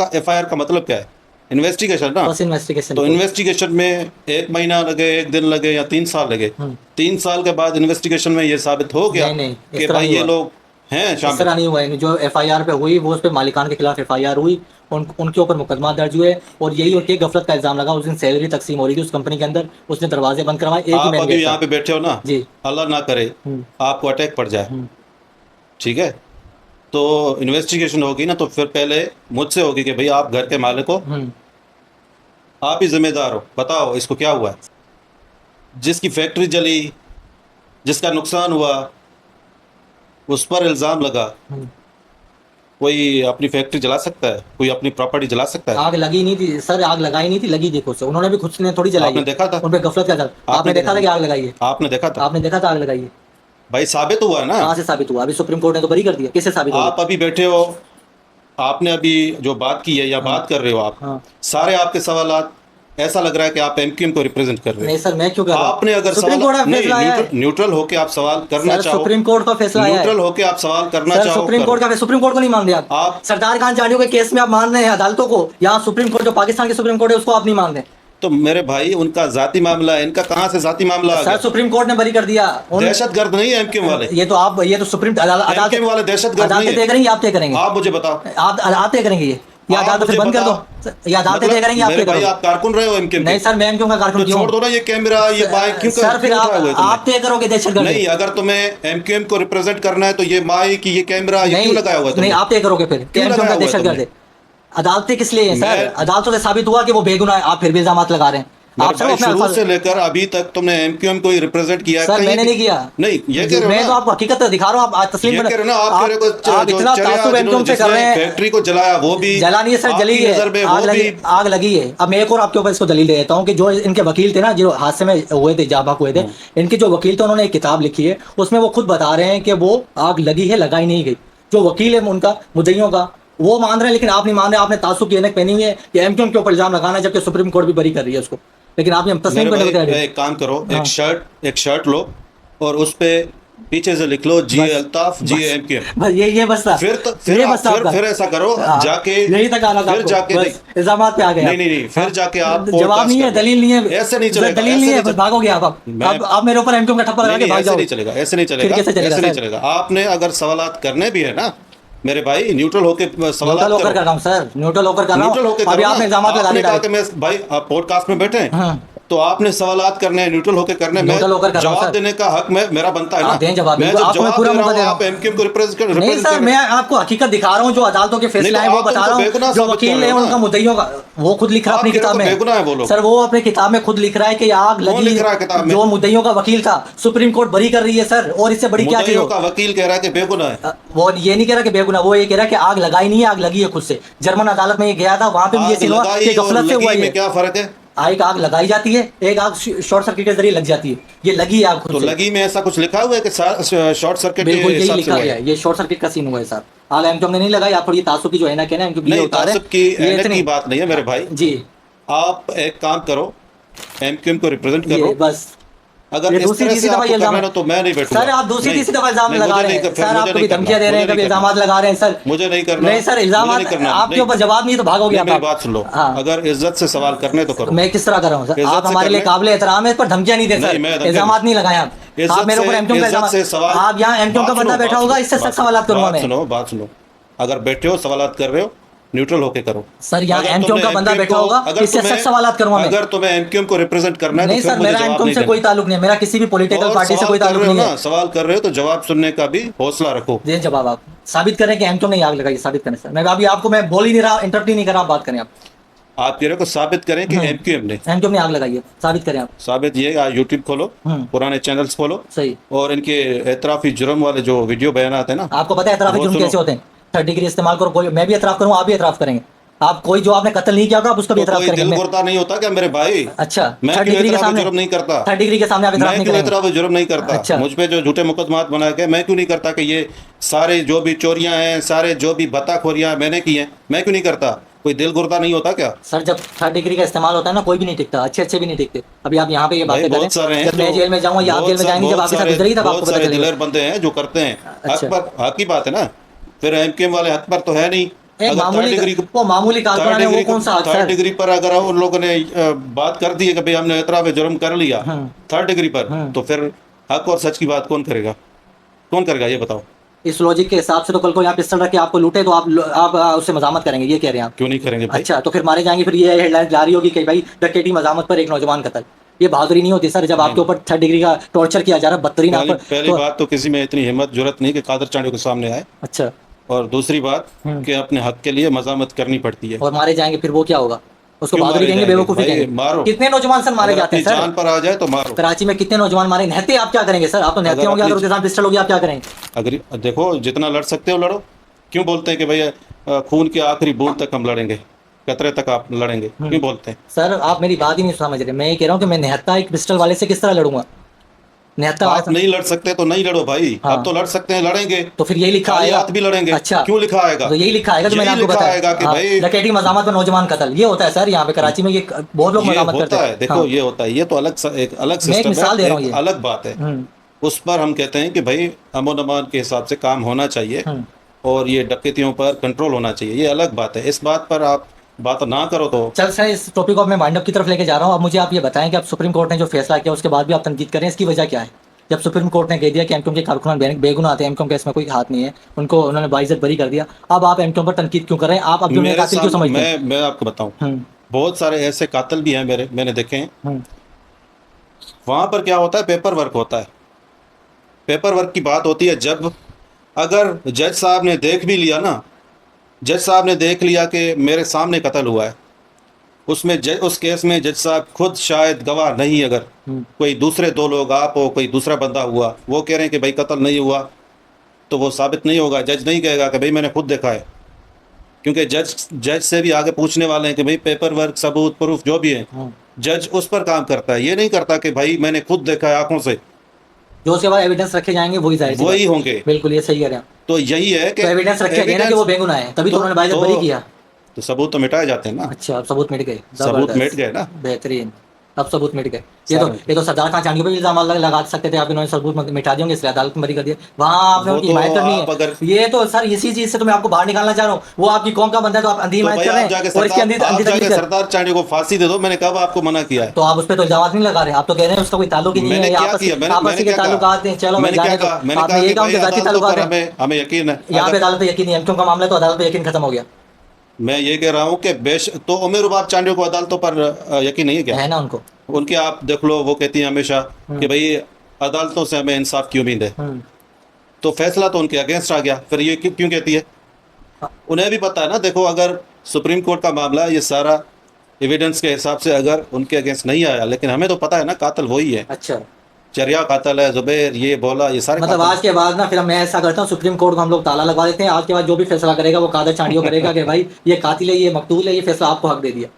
का मतलब क्या है? इन्वेस्टिगेशन ना। बस इन्वेस्टिगेशन। तो इन्वेस्टिगेशन में 1 महीना लगे, 1 दिन लगे या 3 साल लगे, 3 साल के बाद इन्वेस्टिगेशन में ये साबित हो गया नहीं, इस कि तरह भाई नहीं ये हुआ। लोग हैं इस शामिल। तरह नहीं हुआ है। जो एफआईआर पे हुई वो उस पे मालिकान के खिलाफ एफआईआर हुई, उनके ऊपर मुकदमा दर्ज हुए और यही उनके गफलत का इल्जाम लगा। उस दिन सैलरी तकसीम हो रही थी उस कंपनी के अंदर, उसने दरवाजे बंद करवाए, एक ही आप मैन अभी गेट यहाँ था। पे बैठे हो ना, जी। अल्लाह ना करे आपको अटैक पड़ जाए, ठीक है, तो इन्वेस्टिगेशन होगी ना तो फिर पहले मुझसे होगी कि भाई आप घर के मालिक हो, आप ही जिम्मेदार हो, बताओ इसको क्या हुआ है। जिसकी फैक्ट्री जली, जिसका नुकसान हुआ, उस पर इल्ज़ाम लगा। कोई अपनी फैक्ट्री जला सकता है? कोई अपनी प्रॉपर्टी जला सकता है? आग लगी नहीं थी सर, आग लगाई नहीं थी, लगी देखो से, उन्होंने भी खुद ने थोड़ी जलाई आपने है। देखा था? उन पे गफलत का था। आपने देखा था कि आग लगाई है? आपने देखा था? आपने देखा था आग लगाई है? भाई साबित हुआ है ना। कहाँ से साबित हुआ? अभी सुप्रीम कोर्ट ने तो बरी कर दिया। किससे साबित आप होगा? अभी बैठे हो, आपने अभी जो बात की है या बात कर रहे हो आप, हाँ। सारे आपके सवालात ऐसा लग रहा है कि आप एमक्यूएम को रिप्रेजेंट कर रहे नहीं हो। सर, मैं क्यों कर रहा हूं? आपने अगर सुप्रीम कोर्ट का नहीं, फैसला आया है। न्यूट्रल होके आप सवाल करना सर, चाहो, सुप्रीम कोर्ट का फैसला आया है। न्यूट्रल होके आप सवाल करना सर, चाहो, सुप्रीम कोर्ट का सुप्रीम कोर्ट को नहीं मान रहे आप। सरदार खान चांडियों के केस में आप मान रहे हैं अदालतों को, यहाँ सुप्रीम कोर्ट जो पाकिस्तान की सुप्रीम कोर्ट है उसको आप नहीं मान रहे। तो मेरे भाई उनका जाती मामला है, इनका कहाँ से जाती मामला आ सर, गया? सुप्रीम कोर्ट ने बरी कर दिया। दहशतगर्द नहीं है एमक्यूएम वाले। ये तो सुप्रीम एमक्यूएम वाले दहशतगर्द नहीं अदालतें तय है। करेंगी, आप तय करेंगे? आप मुझे बताओ, आप तय करेंगे ये, या आप अदालत फिर मुझे बंद कर बताओ। दो? या अदालतें तय करेंगी, आप मेरे तय भाई करो? आप कारकुन रहे हो एमक्यूएम के। नहीं सर, मैं क्यों का कारकुन तो क्यों? छोड़ दो ना ये कैमरा, ये बाइक क्यों सर फिर उठाए हुए तुमने? आप तय करोगे दहशतगर्द? नहीं, अगर तुम्हें एमक्यूएम को रिप्रेजेंट करना है तो ये माइक, ये कैमरा, ये क्यों लगाया हुआ है नहीं, तुमने? आप तय करोगे फिर क्यों लगाया हुआ है दहशतगर्द है? अदालतें किस लिए हैं सर? मैं- अदालतों से साबित हुआ कि वो बेगुनाह है, आप फिर भी इल्जाम लगा रहे हैं। मेरे आप सर भाई अपने शुरू अल्फाज- से लेकर अभी तक तुमने एमक्यूएम को ही रिप्रेजेंट किया है सर कहीं मैंने भी? नहीं किया। नहीं, ये कह रहे हो मैं ना, तो आपको हकीकत दिखा रहा हूँ, आप तस्लीम ये करें। कह रहे हो ना, आप कह रहे हो आप जो इतना चर्या तासुब एमक्यूएम से कर रहे जिसने हैं। फैक्ट्री को जलाया वो भी जला नहीं है सर, जली आपकी है, नजर में आग वो लगी, भी। आग लगी है। अब मैं एक और आपके ऊपर इसको दलील दे देता हूँ कि जो इनके वकील थे ना, जो हादसे में हुए थे, जाबाक हुए थे, इनके जो वकील थे उन्होंने एक किताब लिखी है, उसमें वो खुद बता रहे हैं कि वो आग लगी है, लगाई नहीं गई। जो वकील है उनका, मुद्दइयों का, वो मान रहे हैं, लेकिन आप नहीं मान रहे। आपने तासुब की ऐनक पहनी हुई है कि एमक्यूएम के ऊपर इल्जाम लगाना है, जबकि सुप्रीम कोर्ट भी बरी कर रही है उसको, लेकिन आप हम तस्लीम मेरे करने को भाई, तैयार हैं। एक काम करो, हाँ। एक शर्ट लो और उस पे पीछे से लिख लो जी अल्ताफ, जी एमक्यूएम। बस ये बस था। फिर ये बस था आपका। फिर ऐसा करो, हाँ, जाके यही तक आना था फिर आपको। जाके बस इल्जामात पे आ गए आप। नहीं, फिर जाके आप जवाब podcast नहीं है, कर लो। दलील नहीं है, ऐसे नहीं चलेगा, दलील ऐसे नहीं है, नहीं बस चलेगा। भागोगे आप। आप मेरे ऊपर एमक्यूएम का ठप्पा लगा के नहीं, भाग ऐसे जाओ। नहीं चलेगा, ऐसे नहीं फिर चलेगा, कैसे चलेगा ऐसे नहीं सर? चलेगा। आपने अगर सवालात करने भी है ना मेरे भाई, न्यूट्रल होके सवालात न्यूट्रल होकर करो। कर रहा हूँ सर, न्यूट्रल होकर कर रहा न्यूट्रल होके हूँ। अभी करो आपने ना। इल्जामात लगा आपने दिए कहा कि मैं भाई आप पॉडकास्ट में बैठे हैं, तो आपने सवालात करने हैं, न्यूट्रल होकर करने हैं। न्यूट्रल होकर कर रहा हूं, जवाब सर। देने का हक मेरा बनता है ना। हाँ, दें जवाब, मैं बिल्कुल, जब आपको मैं जवाब पूरा दे रहा मौका हूँ, दे रहा आप हूँ। एमक्यूएम को रिप्रेजेंट नहीं सर, मैं आपको हकीकत दिखा रहा हूँ, जो अदालतों के फैसले नहीं, हैं तो वो आप बता उनको रहा हूँ। बेगुनाह जो साबित कर वकील रहे है हो ना। उनका मुद्दइयों का, वो खुद लिख रहा है आप अपनी कह रहे हो किताब तो में। बेगुनाह है वो लोग। सर वो अपनी किताब में खुद लिख रहा है कि आग कौन लगी, लिख रहा है किताब में? जो मुद्दइयों का वकील था, सुप्रीम कोर्ट बरी कर रही है सर, और इससे बड़ी क्या चीज मुद्दइयों हो। का वकील कह रहा है कि बेगुनाह है। वो ये नहीं कह रहा कि बेगुनाह, वो ये कह रहा है कि आग लगाई नहीं है, आग लगी है खुद से। जर्मन अदालत में ये गया था, वहां पे भी ये आग सीन हुआ कि लगाई और गफलत से हुआ लगी में ये। क्या फर्क है? एक आग लगाई जाती है, एक आग शॉर्ट सर्किट के जरिए लग जाती है, ये लगी है आग खुद तो से। लगी में ऐसा कुछ लिखा हुआ है कि शॉर्ट सर्किट के बिल्कुल यही हिसाब से लिखा हुआ गया है? है, ये शॉर्ट सर्किट का सीन हुआ है सर। आग एमकॉम ने नहीं लगाई, आप थोड़ी तासुब की जो है ना कहना एमकॉम ये नहीं, उतारे तासुब की ये ऐनक इतनी की बात नहीं है मेरे भाई। जी। आप एक काम करो, एमक्यूएम को रिप्रेजेंट ये करो। बस अगर ये इस दूसरी तरह तीसरी से दफा ये आपको इल्जाम करना है है ना, तो मैं नहीं बैठूंगा। सर। आप दूसरी नहीं, तीसरी दफा इल्जाम नहीं, लगा मुझे रहे नहीं हैं फिर सर, मुझे आप नहीं कभी करना, धमकियां दे रहे हैं, मुझे कभी नहीं करना, इल्जाम लगा रहे हैं सर। मुझे नहीं करना। नहीं सर, इल्जाम मुझे नहीं करना, आपके नहीं। ऊपर जवाब नहीं तो भागोगे नहीं, आप। मेरी बात सुन लो। हाँ, अगर इज्जत से सवाल करने तो करो। मैं किस तरह कर रहा हूँ सर, इज्जत आप से हमारे लिए करने- काबिल एहतराम है, इस पर धमकियां नहीं दे नहीं, सर, मैं धमकियां इल्जाम नहीं लगाए आप। इज्जत आप मेरे ऊपर से- एमक्यूएम का इज्जत से इल्जाम, सवाल। आप यहाँ एमक्यूएम का बात बंदा सुनो, बैठा बात होगा, सुनो, इससे सख्त बात सवाल करूंगा मैं। सुनो, बात सुनो। अगर बैठे हो सवालात कर रहे हो, न्यूट्रल होके करो। सर यहाँ अगर एमक्यूएम का तुमने बंदा MQM बैठा को- होगा, अगर इससे तुम्हें- सख्त सवालात करूंगा मैं। अगर तुम्हें एमक्यूएम को रिप्रेजेंट करना है नहीं तो फिर सर, मुझे मेरा जवाब एमक्यूएम नहीं से देना। कोई ताल्लुक नहीं है, मेरा किसी भी पॉलिटिकल और पार्टी से सवाल कोई कर ताल्लुक रहे हो नहीं ना, है। सवाल कर रहे हो तो जवाब सुनने का भी हौसला रखो। दें जवाब, आप साबित करें कि एमक्यूएम ने आग लगाई, साबित करें सर। मैं अभी आपको मैं बोल ही नहीं रहा, इंटरप्ट ही नहीं कर रहा, आप बात करें आप। आप कह रहे हो कि साबित करें कि एमक्यूएम ने। एमक्यूएम ने आग लगाई है, साबित करें आप। साबित ये यूट्यूब खोलो, पुराने चैनल्स खोलो, सही। और इनके एतराफी जुर्म वाले जो वीडियो बयान आते हैं ना, आपको पता है एतराफी वो जुर्म सुनो। कैसे होते हैं? 3rd डिग्री इस्तेमाल करो, कोई मैं भी एतराफ करूँ, आप भी एतराफ करेंगे। आप कोई जो आपने कत्ल नहीं किया होगा, आप उसका भी तो एतराफ कोई करेंगे। दिल मैं गुर्दा नहीं होता क्या मेरे भाई? अच्छा, मैं 3rd क्यों डिग्री के एतराफ सामने, जुर्म नहीं करता? 3rd डिग्री के सामने आप एतराफ मैं नहीं क्यों करेंगे? एतराफ जुर्म नहीं करता? अच्छा। मुझ पे जो झूठे मुकदमात बना के मैं क्यों नहीं करता कि ये सारे जो भी चोरियां हैं, सारे जो भी बताखोरियां मैंने की हैं, मैं क्यों नहीं करता? कोई दिल गुर्दा नहीं होता क्या? सर जब 3rd डिग्री का इस्तेमाल होता है ना, कोई भी नहीं टिकता, अच्छे अच्छे भी नहीं टिकते। अभी आप यहाँ पे ये भाई बातें करें, बहुत सारे हैं जब मैं जो- जेल में जाऊंगा या आप बहुत जेल में सा- जाएंगे, जब बहुत आपके साथ सारे- गुजरेगी तब बहुत आपको पता सारे चलेगा। दिलेर बंदे हैं जो करते हैं। हक अच्छा। पर, हक की बात है ना। फिर एमक्यूएम वाले हक पर तो है नहीं। एक अगर मामूली, वो मामूली कारकुनान है, वो कौन सा हक 3rd सर? डिग्री पर अगर उन लोगों ने बात कर दी है कि भाई हमने एतराफ जुर्म कर लिया 3rd डिग्री पर, तो फिर हक और सच की बात कौन करेगा? कौन करेगा ये बताओ? इस लॉजिक के हिसाब से तो कल को यहाँ पिस्टल रख के आपको लूटे तो आप उससे मजामत करेंगे, ये कह रहे हैं आप? क्यों नहीं करेंगे भाई? अच्छा, तो फिर मारे जाएंगे, फिर ये हेडलाइन जारी होगी कि भाई डकैती मजामत पर एक नौजवान कत्ल। ये बहादुरी नहीं होती सर, जब आपके ऊपर 3rd डिग्री का टॉर्चर किया जा रहा है, बदतरीन आप पर। पहली बात तो किसी में इतनी हिम्मत जरूरत नहीं कि कादर चांडियों के सामने आए, अच्छा, और दूसरी बात कि अपने हक के लिए मजामत करनी पड़ती है। और मारे जाएंगे फिर वो क्या होगा? उसको क्यों बहादुरी मारे कहेंगे, जाएंगे? बेवकूफी भाई, कहेंगे? मारो। कितने नौजवान सर मारे अगर जाते हैं अपनी सर? जान पर आ जाए तो मारो। कराची में कितने नौजवान मारे, नहते आप क्या करेंगे सर? आप तो नहते अगर होंगे, अगर अपनी- उसके साथ पिस्टल होगी आप क्या करेंगे? अगर देखो, जितना लड़ सकते हो लड़ो। क्यों बोलते हैं कि भैया खून के आखिरी बूंद तक हम लड़ेंगे, कतरे तक आप लड़ेंगे? क्यों बोलते हैं? सर आप मेरी बात ही नहीं समझ रहे। मैं ये कह रहा हूँ कि मैं निहत्ता एक पिस्टल वाले से किस तरह लड़ूंगा? निहत्ता आप नहीं लड़ सकते तो नहीं लड़ो भाई। हाँ। अब तो लड़ सकते हैं, लड़ेंगे। तो फिर यही लिखा खाली आएगा, हाथ भी लड़ेंगे। अच्छा, क्यों लिखा आएगा? तो यही लिखा आएगा जो मैंने यही आपको लिखा बताया। आएगा कि हाँ, भाई डकैती मजामत में नौजवान कत्ल, ये होता है सर यहाँ पे कराची में, ये बहुत लोग ये मजामत करते होता हैं। है। देखो हाँ। ये होता है, ये तो एक अलग मैं एक सिस्टम मिसाल दे है, रहा हूँ, एक ये अलग बात है। उस पर हम कहते हैं कि भाई अमन अमान के हिसाब से काम होना चाहिए, और ये डकैतियों पर कंट्रोल होना चाहिए, ये अलग बात है। इस बात पर आप बात ना करो तो चल सर, इस टॉपिक को मैं वाइंड अप की तरफ लेके जा रहा हूँ। अब मुझे आप ये बताएं कि अब सुप्रीम कोर्ट ने जो फैसला किया उसके बाद भी आप तनकीद करें, इसकी वजह क्या है? जब सुप्रीम कोर्ट ने कह दिया कि एमक्यूएम के कारकुनान बेगुनाह आते हैं, एमक्यूएम का इसमें कोई हाथ नहीं है, उनको उन्होंने बाइज्जत बरी कर दिया, अब आप एमक्यूएम पर तनकीद क्यों कर रहे हैं? आप अब्दुल मेरे कातिल क्यों सामने- समझते हैं? मैं आपको बताऊं, बहुत सारे ऐसे कातिल भी हैं मैंने देखे हैं। वहां पर क्या होता है, पेपर वर्क होता है। पेपर वर्क की बात होती है जब अगर जज साहब ने देख भी लिया ना, जज साहब ने देख लिया कि मेरे सामने कत्ल हुआ है, उसमें उस केस में जज साहब खुद शायद गवाह नहीं, अगर कोई दूसरे दो लोग, आप हो, कोई दूसरा बंदा हुआ, वो कह रहे हैं कि भाई कत्ल नहीं हुआ, तो वो साबित नहीं होगा। जज नहीं कहेगा कि भाई मैंने खुद देखा है, क्योंकि जज से भी आगे पूछने वाले हैं कि भाई पेपर वर्क, सबूत, प्रूफ जो भी है, जज उस पर काम करता है। ये नहीं करता कि भाई मैंने खुद देखा है आंखों से। जो उसके बाद एविडेंस रखे जाएंगे वही जाहिर सी बात वही है। होंगे। बिल्कुल, ये सही कह रहे हैं। तो यही है कि तो एविडेंस रखे गए ना कि वो बेगुनाह है, तभी तो उन्होंने बाइज्जत बरी किया। तो सबूत तो मिटाए जाते हैं ना। अच्छा, अब सबूत मिट गए, सबूत जबरदस्त। मिट गए ना। बेहतरीन, अब सबूत मिट गए। ये तो सरदार खान चांडियों पे भी इल्जाम लगा सकते थे आप, इन्होंने सबूत मिटा दिए होंगे, इसलिए अदालत में बरी कर दिया। वहाँ आपने वो उनकी तो हिमायत करनी आप है। अगर- ये तो सर इसी चीज से तो मैं आपको बाहर निकालना चाह रहा हूँ। वो आपकी कौम का बंदा है तो आप अंधी तो हिमायत भाई कर रहे आप जाके हैं, और इसके अंदर सरदार चांडियों को फांसी दे दो। मैंने कब आपको मना किया है? तो आप उस पर तो इल्जाम नहीं लगा रहे, आप तो कह रहे हैं उसका कोई ताल्लुक ही नहीं मैंने है, क्या किया? आपस के ताल्लुकात हैं। चलो मैंने क्या कहा? मैंने आपने कहा ये कि कहा भाई कि जाती अदालतों पर ताल्लुकात है। हमें यकीन है। यहाँ पे अगर- अदालत पे यकीन नहीं है, क्यों का मामला है तो अदालत पे यकीन खत्म हो गया मैं ये कह रहा हूँ कि तो उमेर रुबाब चांडियों को अदालतों पर यकीन नहीं है क्या? है ना उनको। उनके आप देख लो, वो कहती हैं हमेशा कि भाई अदालतों से हमें इंसाफ की उम्मीद है, तो फैसला तो उनके अगेंस्ट आ गया, फिर ये क्यों कहती है? उन्हें भी पता है ना, देखो अगर सुप्रीम कोर्ट का मामला ये सारा एविडेंस के हिसाब से अगर उनके अगेंस्ट नहीं आया, लेकिन हमें तो पता है ना कातिल वही है, अच्छा, चरिया कातिल है, जुबैर, ये बोला, ये सारे मतलब आज के बाद ना फिर मैं ऐसा करता हूँ, सुप्रीम कोर्ट को हम लोग ताला लगवा देते हैं, आज के बाद जो भी फैसला करेगा वो कादर चांडियो करेगा कि भाई ये कातिल है, ये मकतूल है, ये फैसला आपको हक दे दिया,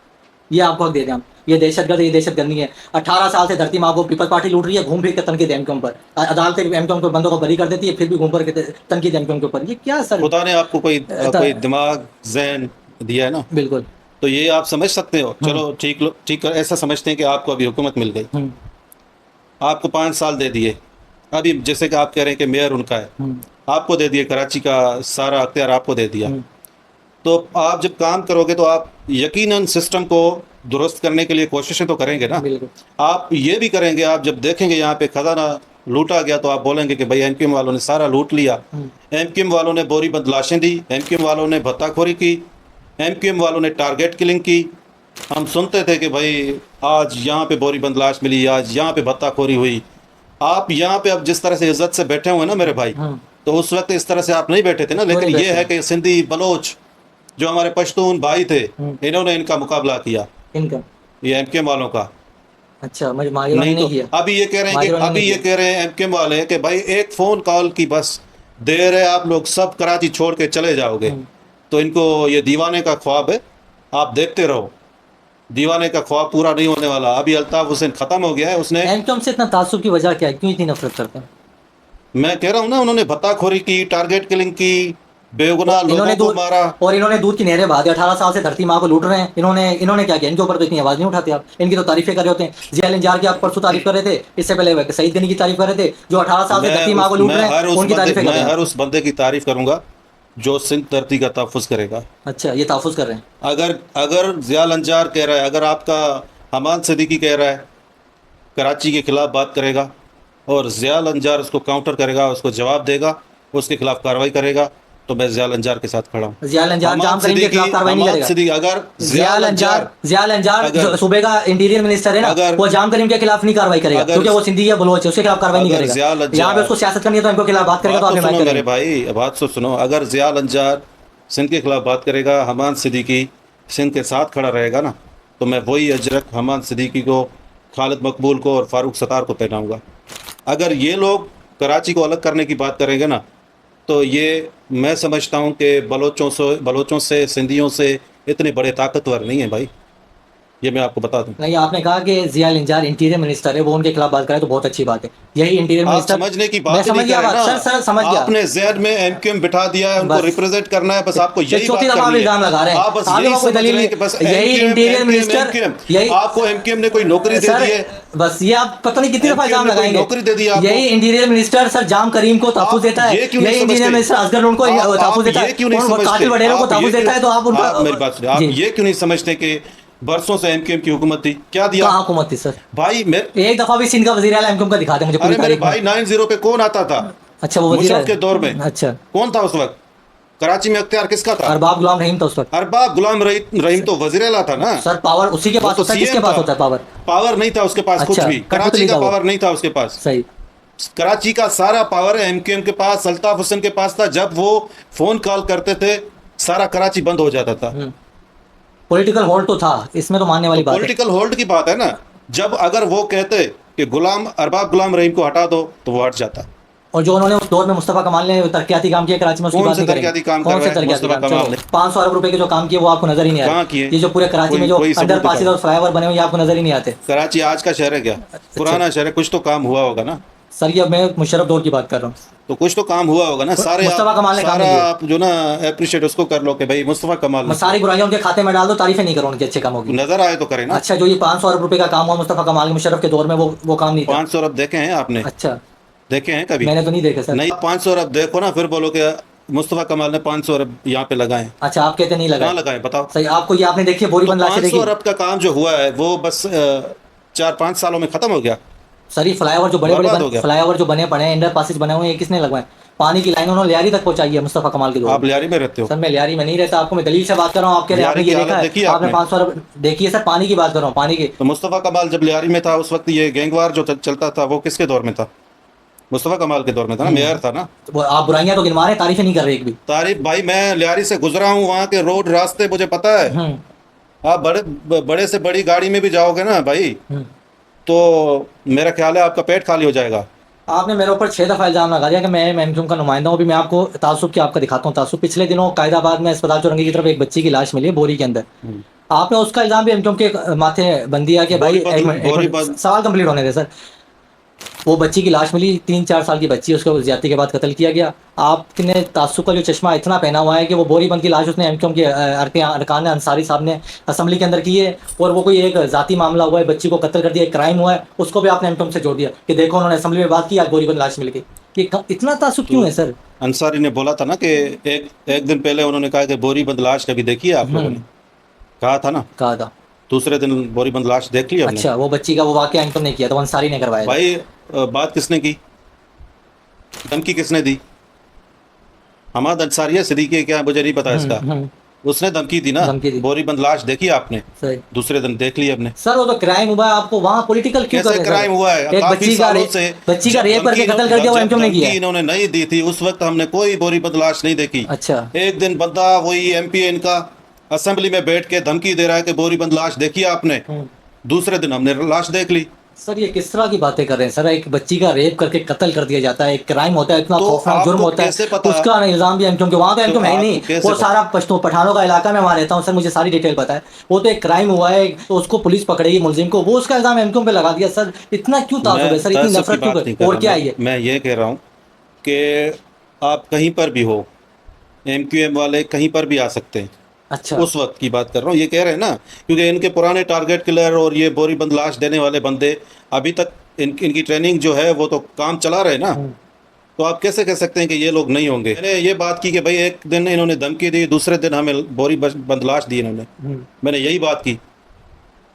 ये आपको हक दे दिया हम, ये दहशतगर्द है, ये दहशतगर्द नहीं है। 18 साल से धरती माँ को पीपल्स पार्टी लूट रही है, घूम फिर के तनकीद एमक्यूएम पर, अदालतें एमक्यूएम के बंदों को बरी कर देती है, फिर भी घूम फिर के तनकीद एमक्यूएम के ऊपर, ये क्या सर? खुदा ने आपको कोई दिमाग जहन दिया है ना, बिल्कुल। तो ये आप समझ सकते हो। चलो ठीक ऐसा समझते हैं कि आपको अभी हुकूमत मिल गई, आपको 5 साल दे दिए, अभी जैसे कि आप कह रहे हैं कि मेयर उनका है, आपको दे दिए, कराची का सारा अख्तियार आपको दे दिया, तो आप जब काम करोगे तो आप यकीनन सिस्टम को दुरुस्त करने के लिए कोशिशें तो करेंगे ना। आप ये भी करेंगे, आप जब देखेंगे यहाँ पे खजाना लूटा गया तो आप बोलेंगे कि भाई एमक्यूएम वालों ने सारा लूट लिया, एमक्यूएम वालों ने बोरी बंद लाशें दी, एमक्यूएम वालों ने भत्ताखोरी की, एमक्यूएम वालों ने टारगेट किलिंग की। हम सुनते थे कि भाई आज यहाँ पे बोरी बंद लाश मिली, आज यहाँ पे भत्ताखोरी हुई। आप यहाँ पे अब जिस तरह से इज्जत से बैठे हुए ना मेरे भाई, तो उस वक्त इस तरह से आप नहीं बैठे थे ना। लेकिन ये है कि सिंधी बलोच जो हमारे पश्तून भाई थे, इन्होंने इनका मुकाबला किया, इनका ये एमक्यूएम वालों का। अच्छा, नहीं तो अभी ये कह रहे हैं एमक्यूएम वाले कि भाई एक फोन कॉल की बस देर है, आप लोग सब कराची छोड़ के चले जाओगे। तो इनको ये दीवाने का ख्वाब है, आप देखते रहो, दीवाने का ख्वाब पूरा नहीं होने वाला। अभी अल्ताफ हुसैन खत्म हो गया है, उसने एमक्यूएम से इतना तासुब की वजह क्या है, क्यों इतनी नफरत करते हैं? मैं कह रहा हूँ ना, उन्होंने भत्ताखोरी की, टारगेट किलिंग की, बेगुनाह लोगों को मारा, और इन्होंने दूध की नहरें बहा दी। 18 साल से धरती माँ को लूट रहे हैं इन्होंने क्या किया? इनके ऊपर तो इतनी आवाज नहीं उठाते आप, इनकी तो तारीफें कर रहे होते हैं। जिया इंजार की आप परसों तारीफ कर रहे थे, इससे पहले सईद गनी की तारीफ कर रहे थे, जो 18 साल से धरती माँ को लूट रहे हैं, उनकी तारीफें कर रहे हैं। मैं हर उस बंदे की तारीफ करूंगा जो सिंध धरती का तहफ़्फ़ुज़ करेगा। अच्छा, ये तहफ़्फ़ुज़ कर रहे हैं। अगर जिया अंजार कह रहा है, अगर आपका हमान सिद्दीकी कह रहा है कराची के खिलाफ बात करेगा, और जिया अंजार उसको काउंटर करेगा, उसको जवाब देगा, उसके खिलाफ कार्रवाई करेगा, तो मैं जिया अंजार के साथ खड़ा हूँ। जिया अंजार जाम करीम के खिलाफ कार्रवाई नहीं करेगा। अगर जिया अंजार सूबे का इंटीरियर मिनिस्टर है ना, वो जाम करीम के खिलाफ नहीं कार्रवाई करेगा, क्योंकि वो सिंधी है, बलोच है, उसके खिलाफ कार्रवाई नहीं करेगा। यहाँ पे उसको सियासत करनी है तो इनको खिलाफ बात करेगा, तो आपने बात मेरे भाई बात तो सुनो। अगर जिया अंजार सिंध के खिलाफ बात करेगा, हमान सिद्दीकी सिंध के साथ खड़ा रहेगा ना, तो मैं वही अजरक हमान सिद्दीकी को, खालिद मकबूल को और फारूक सत्तार को पहनाऊंगा। अगर ये लोग कराची को अलग करने की बात करेंगे ना, तो ये मैं समझता हूँ कि बलोचों से सिंधियों से इतने बड़े ताकतवर नहीं है भाई, ये मैं आपको बता दूं। नहीं, आपने कहा कि जिया इंजार इंटीरियर मिनिस्टर है, वो उनके खिलाफ बात करे तो बहुत अच्छी बात है। यही इंटीरियर मिनिस्टर समझने की बात समझ गया बात, सर समझ गया। आपने ज़हन में एमक्यूएम बिठा दिया है, उनको रिप्रेजेंट करना है, बस आपको यही चौथी दफा इल्जाम लगा रहे हैं। आप बस यही समझ रहे हैं कि बस यही इंटीरियर मिनिस्टर, यही आपको एमक्यूएम ने कोई नौकरी दे दी है, बस ये आप पता नहीं कितनी दफा इल्जाम लगाएंगे। नौकरी दे दी है। यही इंटीरियर मिनिस्टर सर जाम करीम को तहफ़्फ़ुज़ देता है, यही इंटीरियर मिनिस्टर असगर उनको तहफ़्फ़ुज़ देता है, कातिल वडेरों को तहफ़्फ़ुज़ देता है, तो आप उनको मेरी बात सुनिए, आप ये क्यों नहीं समझते कि बरसों से एमक्यूएम की हुकूमत थी, क्या दिया? कहाँ हुकूमत थी सर? भाई एक दफा भी सिंध का वज़ीर आला एमक्यूएम का दिखा दे मुझे पूरी तारीख। भाई 90 पे कौन आता था? अच्छा, वो मुशर्रफ के दौर में। अच्छा, कौन था उस वक्त? कराची में अख्तियार किसका था? अरबाब गुलाम रहीम था उस वक्त। अरबाब गुलाम रहीम तो वज़ीर आला था ना सर। पावर उसी के पास होता है, किसके पास होता है पावर? पावर नहीं था उसके पास, कुछ भी। कराची का पावर नहीं था उसके पास। सही, कराची का सारा पावर एमक्यूएम के पास, अल्ताफ हुसैन के पास था। जब वो फोन कॉल करते थे, सारा कराची बंद हो जाता था। पॉलिटिकल होल्ड तो था, इसमें तो मानने वाली बात है। पॉलिटिकल होल्ड की बात है ना। जब अगर वो कहते कि अरबाब गुलाम रहीम को हटा दो, तो वो हट जाता। और जो उन्होंने उस दौर में मुस्तफा कमाल ने तरक्याती काम किया कराची में, उसकी बात नहीं करेंगे। कौन से तरक्याती काम? 500 अरब रुपए के जो काम किए वो आपको नजर ही नहीं आते। ये जो पूरे कराची में जो अंडर पासेस और फ्लाईओवर बने हुए, ये आपको नजर ही नहीं आते। कराची आज का शहर है क्या? पुराना शहर है, कुछ तो काम हुआ होगा ना सर। ये मैं मुशर्रफ दौर की बात कर रहा हूँ, तो कुछ तो काम हुआ होगा ना। सारे मुस्तफा कमाल ने काम आप जो ना अप्रिशिएट उसको कर लो कि भाई मुस्तफा कमाल, सारी बुराइयां उनके खाते में डाल दो, तारीफें नहीं करो उनके अच्छे कामों की, नजर आए तो करें ना। अच्छा, जो ये 500 अरब रुपए का काम हुआ मुस्तफा कमाल मुशर्रफ के दौर में, वो काम नहीं था। 500 अरब देखे हैं आपने? अच्छा, देखे हैं कभी? मैंने तो नहीं देखे सर। नहीं, 500 अरब देखो ना, फिर बोलो कि मुस्तफा कमाल ने 500 अरब यहाँ पे लगाए। अच्छा, आप कहते नहीं लगाए? कहाँ लगाए बताओ? सही, आपको ये आपने देखी बोरी बंद लाशें देखी? 500 अरब का काम जो हुआ है वो बस 4-5 सालों में खत्म हो गया। सर, ये फ्लाईओवर जो बड़े फ्लाईओवर जो बने पड़े हैं, अंडर पासेस बने हुए हैं, किसने लगवाए? पानी की लाइन उन्होंने लियारी तक पहुंचाई है मुस्तफ़ा कमाल के आप दौर। लियारी में रहते हो? सर मैं लियारी में नहीं रहता, आपको मैं दलील से बात कर रहा हूँ, आपके लियारी आपने की ये हालत देखा देखी है, है आपने आपने? 500 देखिए सर, पानी की बात कर रहा हूँ, पानी की। तो मुस्तफ़ा कमाल जब लियारी में था उस वक्त ये गैंगवार जो चलता था वो किसके दौर में था? मुस्तफ़ा कमाल के दौर में था ना, मेयर था ना। तो वो आप बुराइयां तो गिनवा रहे हैं, तारीफें नहीं कर रहे एक भी। तारीफ भाई, मैं लियारी से गुजरा हूँ, वहाँ के रोड रास्ते मुझे पता है। हम्म आप बड़े से बड़ी गाड़ी में भी जाओगे ना भाई, हम्म। तो मेरा ख्याल है आपका पेट खाली हो जाएगा। आपने मेरे ऊपर 6 दफा इल्जाम लगा दिया कि मैं एमक्यूएम का नुमाइंदा हूँ। अभी मैं आपको तासुब की आपका दिखाता हूँ तासुब। पिछले दिनों कायदाबाद में अस्पताल चौरंगी की तरफ एक बच्ची की लाश मिली है बोरी के अंदर। आपने उसका इल्जाम भी एमक्यूएम के माथे बंद दिया कि भाई एक बोरी मिनट बंद। सवाल कंप्लीट होने दे सर। वो बच्ची की लाश मिली, 3-4 साल की बच्ची, उसको ज्यादती के बाद कत्ल किया गया। आपने तासुब का जो चश्मा इतना पहना हुआ है कि वो बोरीबंद की लाश उसने एमक्यूएम के अरकान अंसारी साहब ने असेंबली के अंदर की है, और वो कोई एक जाती मामला हुआ है, बच्ची को कत्ल कर दिया, एक क्राइम हुआ है, उसको भी आपने एमक्यूएम से जोड़ दिया कि देखो उन्होंने असेंबली में बात की, आज बोरीबंद लाश मिल गई। ये इतना तासुब क्यों है सर? अंसारी ने बोला था ना कि एक दिन पहले उन्होंने कहा कि बोरीबंद लाश कभी देखी है आप लोगों ने? कहा था ना। कहा था। दूसरे दिन बोरीबंद लाश देख ली हमने। अच्छा, वो बच्ची का वो वाकया एमक्यूएम ने किया था, वो अंसारी ने करवाया था। भाई बात किसने की? धमकी किसने दी? हमाद अंसारी है, सिद्दीकी क्या, मुझे नहीं पता इसका। उसने धमकी दी ना। धमकी दी। बोरीबंद लाश देखी आपने? सही। दूसरे दिन देख ली हमने। सर वो तो क्राइम हुआ है, आपको वहाँ पॉलिटिकल क्यों कर कैसे रहे हैं सर? क्राइम हुआ है? एक काफी बच्ची का सालों से बच्ची का जब रेप करके धमकी कत्ल कर दिया, वो जब एमक्यूएम ने किया धमकी है। इन्होंने नहीं दी थी उस वक्त हमने कोई बोरीबंद लाश नहीं देखी। अच्छा। एक दिन बंदा वही एमपी इनका असेंबली में बैठ के धमकी दे रहा है कि बोरीबंद लाश देखी आपने? दूसरे दिन हमने लाश देख ली। सर ये किस तरह की बातें कर रहे हैं सर? एक बच्ची का रेप करके कत्ल कर दिया जाता है, एक क्राइम होता है, इतना तो खौफनाक जुर्म आपको होता है, कैसे पता? उसका इल्जाम भी एमक्यूएम के वहाँ तो एमक्यूएम है ही आपको नहीं। कैसे वो पता? सारा पश्तो पठानों का इलाका में वहाँ रहता हूँ सर, मुझे सारी डिटेल पता है। वो तो एक क्राइम हुआ है, तो उसको पुलिस पकड़ेगी मुलजिम को, वो उसका इल्जाम एमक्यूएम पे लगा दिया। सर इतना क्यों ताजुब है सर, इतनी ताज्जुब की नफरत क्यों बात नहीं कर? कर और क्या रहा है ये? मैं ये कह रहा हूँ कि आप कहीं पर भी हो, एमक्यूएम वाले कहीं पर भी आ सकते हैं। अच्छा। उस वक्त की बात कर रहा हूँ, ये कह रहे हैं ना, क्योंकि इनके पुराने टारगेट किलर और ये बोरीबंद लाश देने वाले बंदे अभी तक इनकी ट्रेनिंग जो है वो तो काम चला रहे ना। तो आप कैसे कह सकते हैं कि ये लोग नहीं होंगे? मैंने ये बात की कि भाई एक दिन इन्होंने धमकी दी, दूसरे दिन हमें बोरीबंद लाश दी इन्होंने। मैंने यही बात की।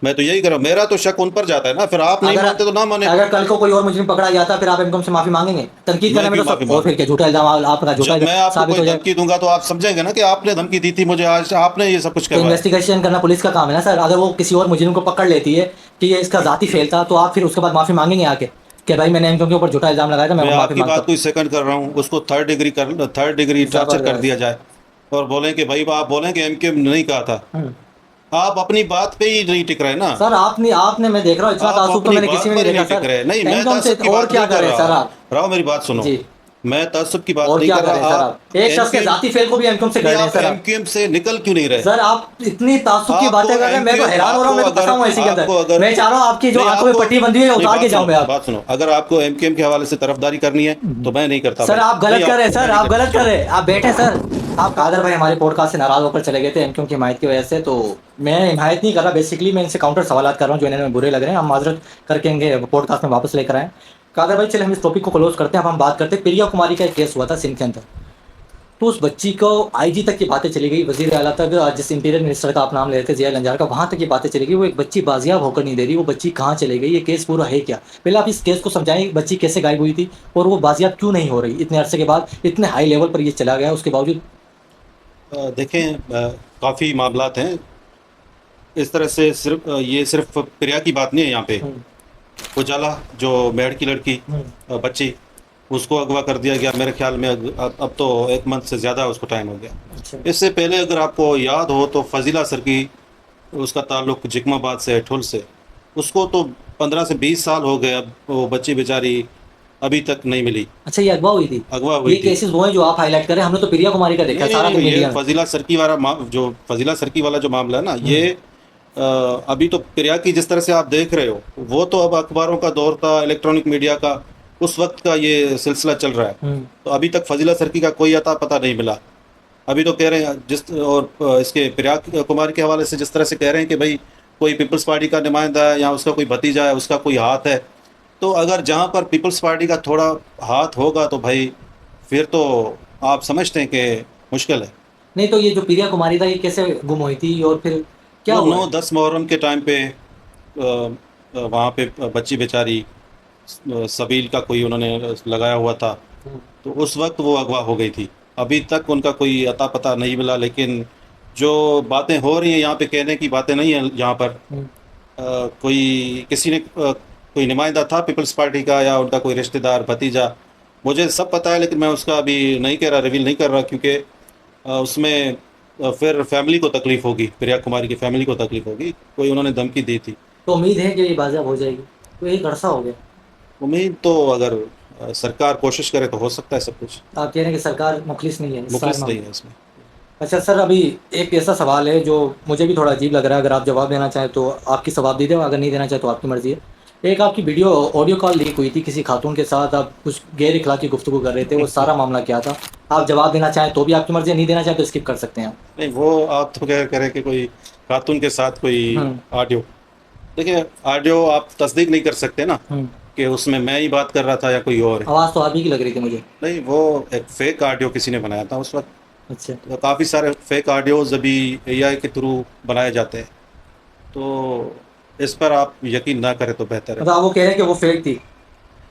मैं तो यही कर रहा हूँ, मेरा तो शक उन पर जाता है ना। फिर आप नहीं मानते तो ना माने। अगर कल को कोई और मुजरिम पकड़ा जाता फिर आप एमक्यूएम से माफी मांगेंगे? तनकीद करने में तो माफी और फिर क्या झूठा इल्जाम आपका झूठा जब मैं आपको साबित हो कोई जाए। धमकी दूंगा तो आप समझेंगे ना कि आपने धमकी दी थी मुझे, आज आपने ये सब कुछ तो करवाया। इन्वेस्टिगेशन करना पुलिस का काम है ना सर। अगर वो किसी और मुजरिम को पकड़ लेती है कि ये इसका जाती फेल था, तो आप फिर उसके बाद माफी मांगेंगे आके कि भाई मैंने एमक्यूएम के ऊपर झूठा इल्जाम लगाया था, मैं मैं माफी आपकी मांगता बात को सेकंड कर रहा हूँ, उसको थर्ड डिग्री टॉर्चर कर दिया जाए और बोलें कि भाई आप बोलें कि एमक्यूएम नहीं कहा था। हूँ। आप अपनी बात पे ही नहीं टिक रहे ना। सर आपने मैं देख रहा हूँ इतना आप तासुब तो अपनी मैंने बात किसी में पर नहीं ही देखा टिक रहे। सर। नहीं, मैं एमक्यूएम से तासुब की और बात क्या नहीं कर कर रहे हैं सर रहा। आप? राव मेरी बात सुनो, जी। मैं तासुब की बात और नहीं क्या कर कर रहे हैं सर रहा। आप? एक शख्स के जाती फेल को भी एमक्यूएम से कर रहे हैं सर आप। एमक्यूएम से निकल क्यों नहीं रहे? सर आप इतनी तासुब की आपको बातें कर रहे हैं, मैं तो हैरान हो रहा हूँ, मैं तो फंसा हुआ इसी के आपको अंदर। अगर मैं चाह रहा हूँ आपकी जो नहीं, आंखों में आपको पट्टी बंधी हुई है नहीं, उतार के जाऊँ मैं आप। बात सुनो, अगर आपको एमक्यूएम के हवाले से तरफदारी करनी है तो मैं नहीं करता सर भाई। आप गलत नहीं, कर रहे हैं सर, मैं आप नहीं गलत करता। कर रहे हैं। आप बैठे सर। आप कादर भाई हमारे पॉडकास्ट से नाराज होकर चले गए थे एमक्यूएम की हिमायत की वजह से, तो मैं हिमायत नहीं कर रहा, बेसिकली मैं इनसे काउंटर सवालात कर रहा हूँ जो इन्हें बुरे लग रहे हैं। हम माजरत करके इनके पॉडकास्ट में वापस लेकर आए। कादर भाई चले हम इस टॉपिक को क्लोज करते हैं। अब हम बात करते हैं प्रिया कुमारी का एक केस हुआ था सिंध के अंदर। तो उस बच्ची को आईजी तक की बातें चली गई, वजीर आला तक, जिस इंटीरियर मिनिस्टर का आप नाम ले रहे थे जिया लंजार का, वहां तक की बातें चली गई। वो एक बच्ची बाजियाब होकर नहीं दे रही, वो बच्ची कहाँ चले गई, ये केस पूरा है क्या? पहले आप इस केस को समझाएं, बच्ची कैसे गायब हुई थी और वो बाजियाब क्यों नहीं हो रही इतने अरसे के बाद, इतने हाई लेवल पर ये चला गया उसके बावजूद। देखें, काफ़ी मामलात हैं इस तरह से। ये सिर्फ प्रिया की बात नहीं है यहाँ पे। उजाला जो मेड़ की लड़की बच्ची, उसको अगवा कर दिया गया मेरे ख्याल में। अब तो 1 मंथ से ज़्यादा उसको टाइम हो गया। इससे पहले अगर आपको याद हो तो फजीला सर की, उसका ताल्लुक जिकमाबाद से, ठुल से, उसको तो 15 से 20 साल हो गए। अब वो बच्ची बेचारी अभी तक नहीं मिली। अच्छा, ये अगवा हुई थी? अगवा हुई ये थी। केसेस वो हैं जो आप हाईलाइट करें, हमने तो प्रिया कुमारी का देखा सारा नहीं, ये मीडिया में। फजीला सरकी वाला जो फजीला सरकी वाला जो मामला है ना, ये अभी तो प्रिया की जिस तरह से आप देख रहे हो, वो तो अब अखबारों का दौर था, इलेक्ट्रॉनिक मीडिया का, उस वक्त का ये सिलसिला चल रहा है। तो अभी तक फजीला सरकी का कोई अता पता नहीं मिला। अभी तो कह रहे हैं और इसके प्रिया कुमारी के हवाले से जिस तरह से कह रहे हैं कि भाई कोई पीपल्स पार्टी का नुमाइंदा है या उसका कोई भतीजा है, उसका कोई हाथ है। तो अगर जहाँ पर पीपल्स पार्टी का थोड़ा हाथ होगा तो भाई फिर तो आप समझते हैं कि मुश्किल है। नहीं तो ये जो प्रिया कुमारी था, ये कैसे गुम हुई थी और फिर क्या हुआ? 9-10 मुहर्रम के टाइम पे वहाँ पे बच्ची बेचारी सबील का कोई उन्होंने लगाया हुआ था तो उस वक्त वो अगवा हो गई थी। अभी तक उनका कोई अता पता नहीं मिला, लेकिन जो बातें हो रही हैं यहाँ पे कहने की बातें नहीं है यहाँ पर। कोई किसी ने कोई नुमाइंदा था पीपल्स पार्टी का या उनका कोई रिश्तेदार भतीजा, मुझे सब पता है, लेकिन मैं उसका अभी नहीं कह रहा, रिवील नहीं कर रहा, क्योंकि उसमें फिर फैमिली को तकलीफ़ होगी, प्रिया कुमारी की फैमिली को तकलीफ़ होगी। कोई उन्होंने धमकी दी थी। तो उम्मीद है कि ये बाजियाब हो जाएगी, तो ये गड़सा हो गया। उम्मीद तो अगर सरकार कोशिश करे तो हो सकता है सब कुछ। आप कह रहे हैं कि सरकार मुखलिस नहीं है इस सारे मुखलिस मामले नहीं में। है इसमें। अच्छा सर, अभी एक ऐसा सवाल है जो मुझे भी थोड़ा अजीब लग रहा है। अगर आप जवाब देना चाहें तो आपकी जवाब दे दें, अगर नहीं देना चाहें तो आपकी मर्ज़ी है। एक आपकी वीडियो ऑडियो कॉल लीक हुई थी किसी खातून के साथ, आप कुछ गैर इखलाकी गुफ्तगू कर रहे थे, वो सारा मामला क्या था? आप जवाब देना चाहें तो भी आपकी मर्ज़ी है, नहीं देना चाहें तो स्किप कर सकते हैं आप। नहीं, वो आप तो कह करें कि कोई खातून के साथ कोई ऑडियो, देखिए ऑडियो आप तस्दीक नहीं कर सकते ना कि उसमें मैं ही बात कर रहा था या कोई और है। आवाज़ तो आप ही की लग रही थी मुझे। नहीं, वो एक फेक ऑडियो किसी ने बनाया था उस वक्त। अच्छा, तो काफ़ी सारे फेक ऑडियोज़ अभी एआई के थ्रू बनाए जाते हैं, तो इस पर आप यकीन ना करें तो बेहतर है। मतलब आप वो कह रहे हैं कि वो फेक थी?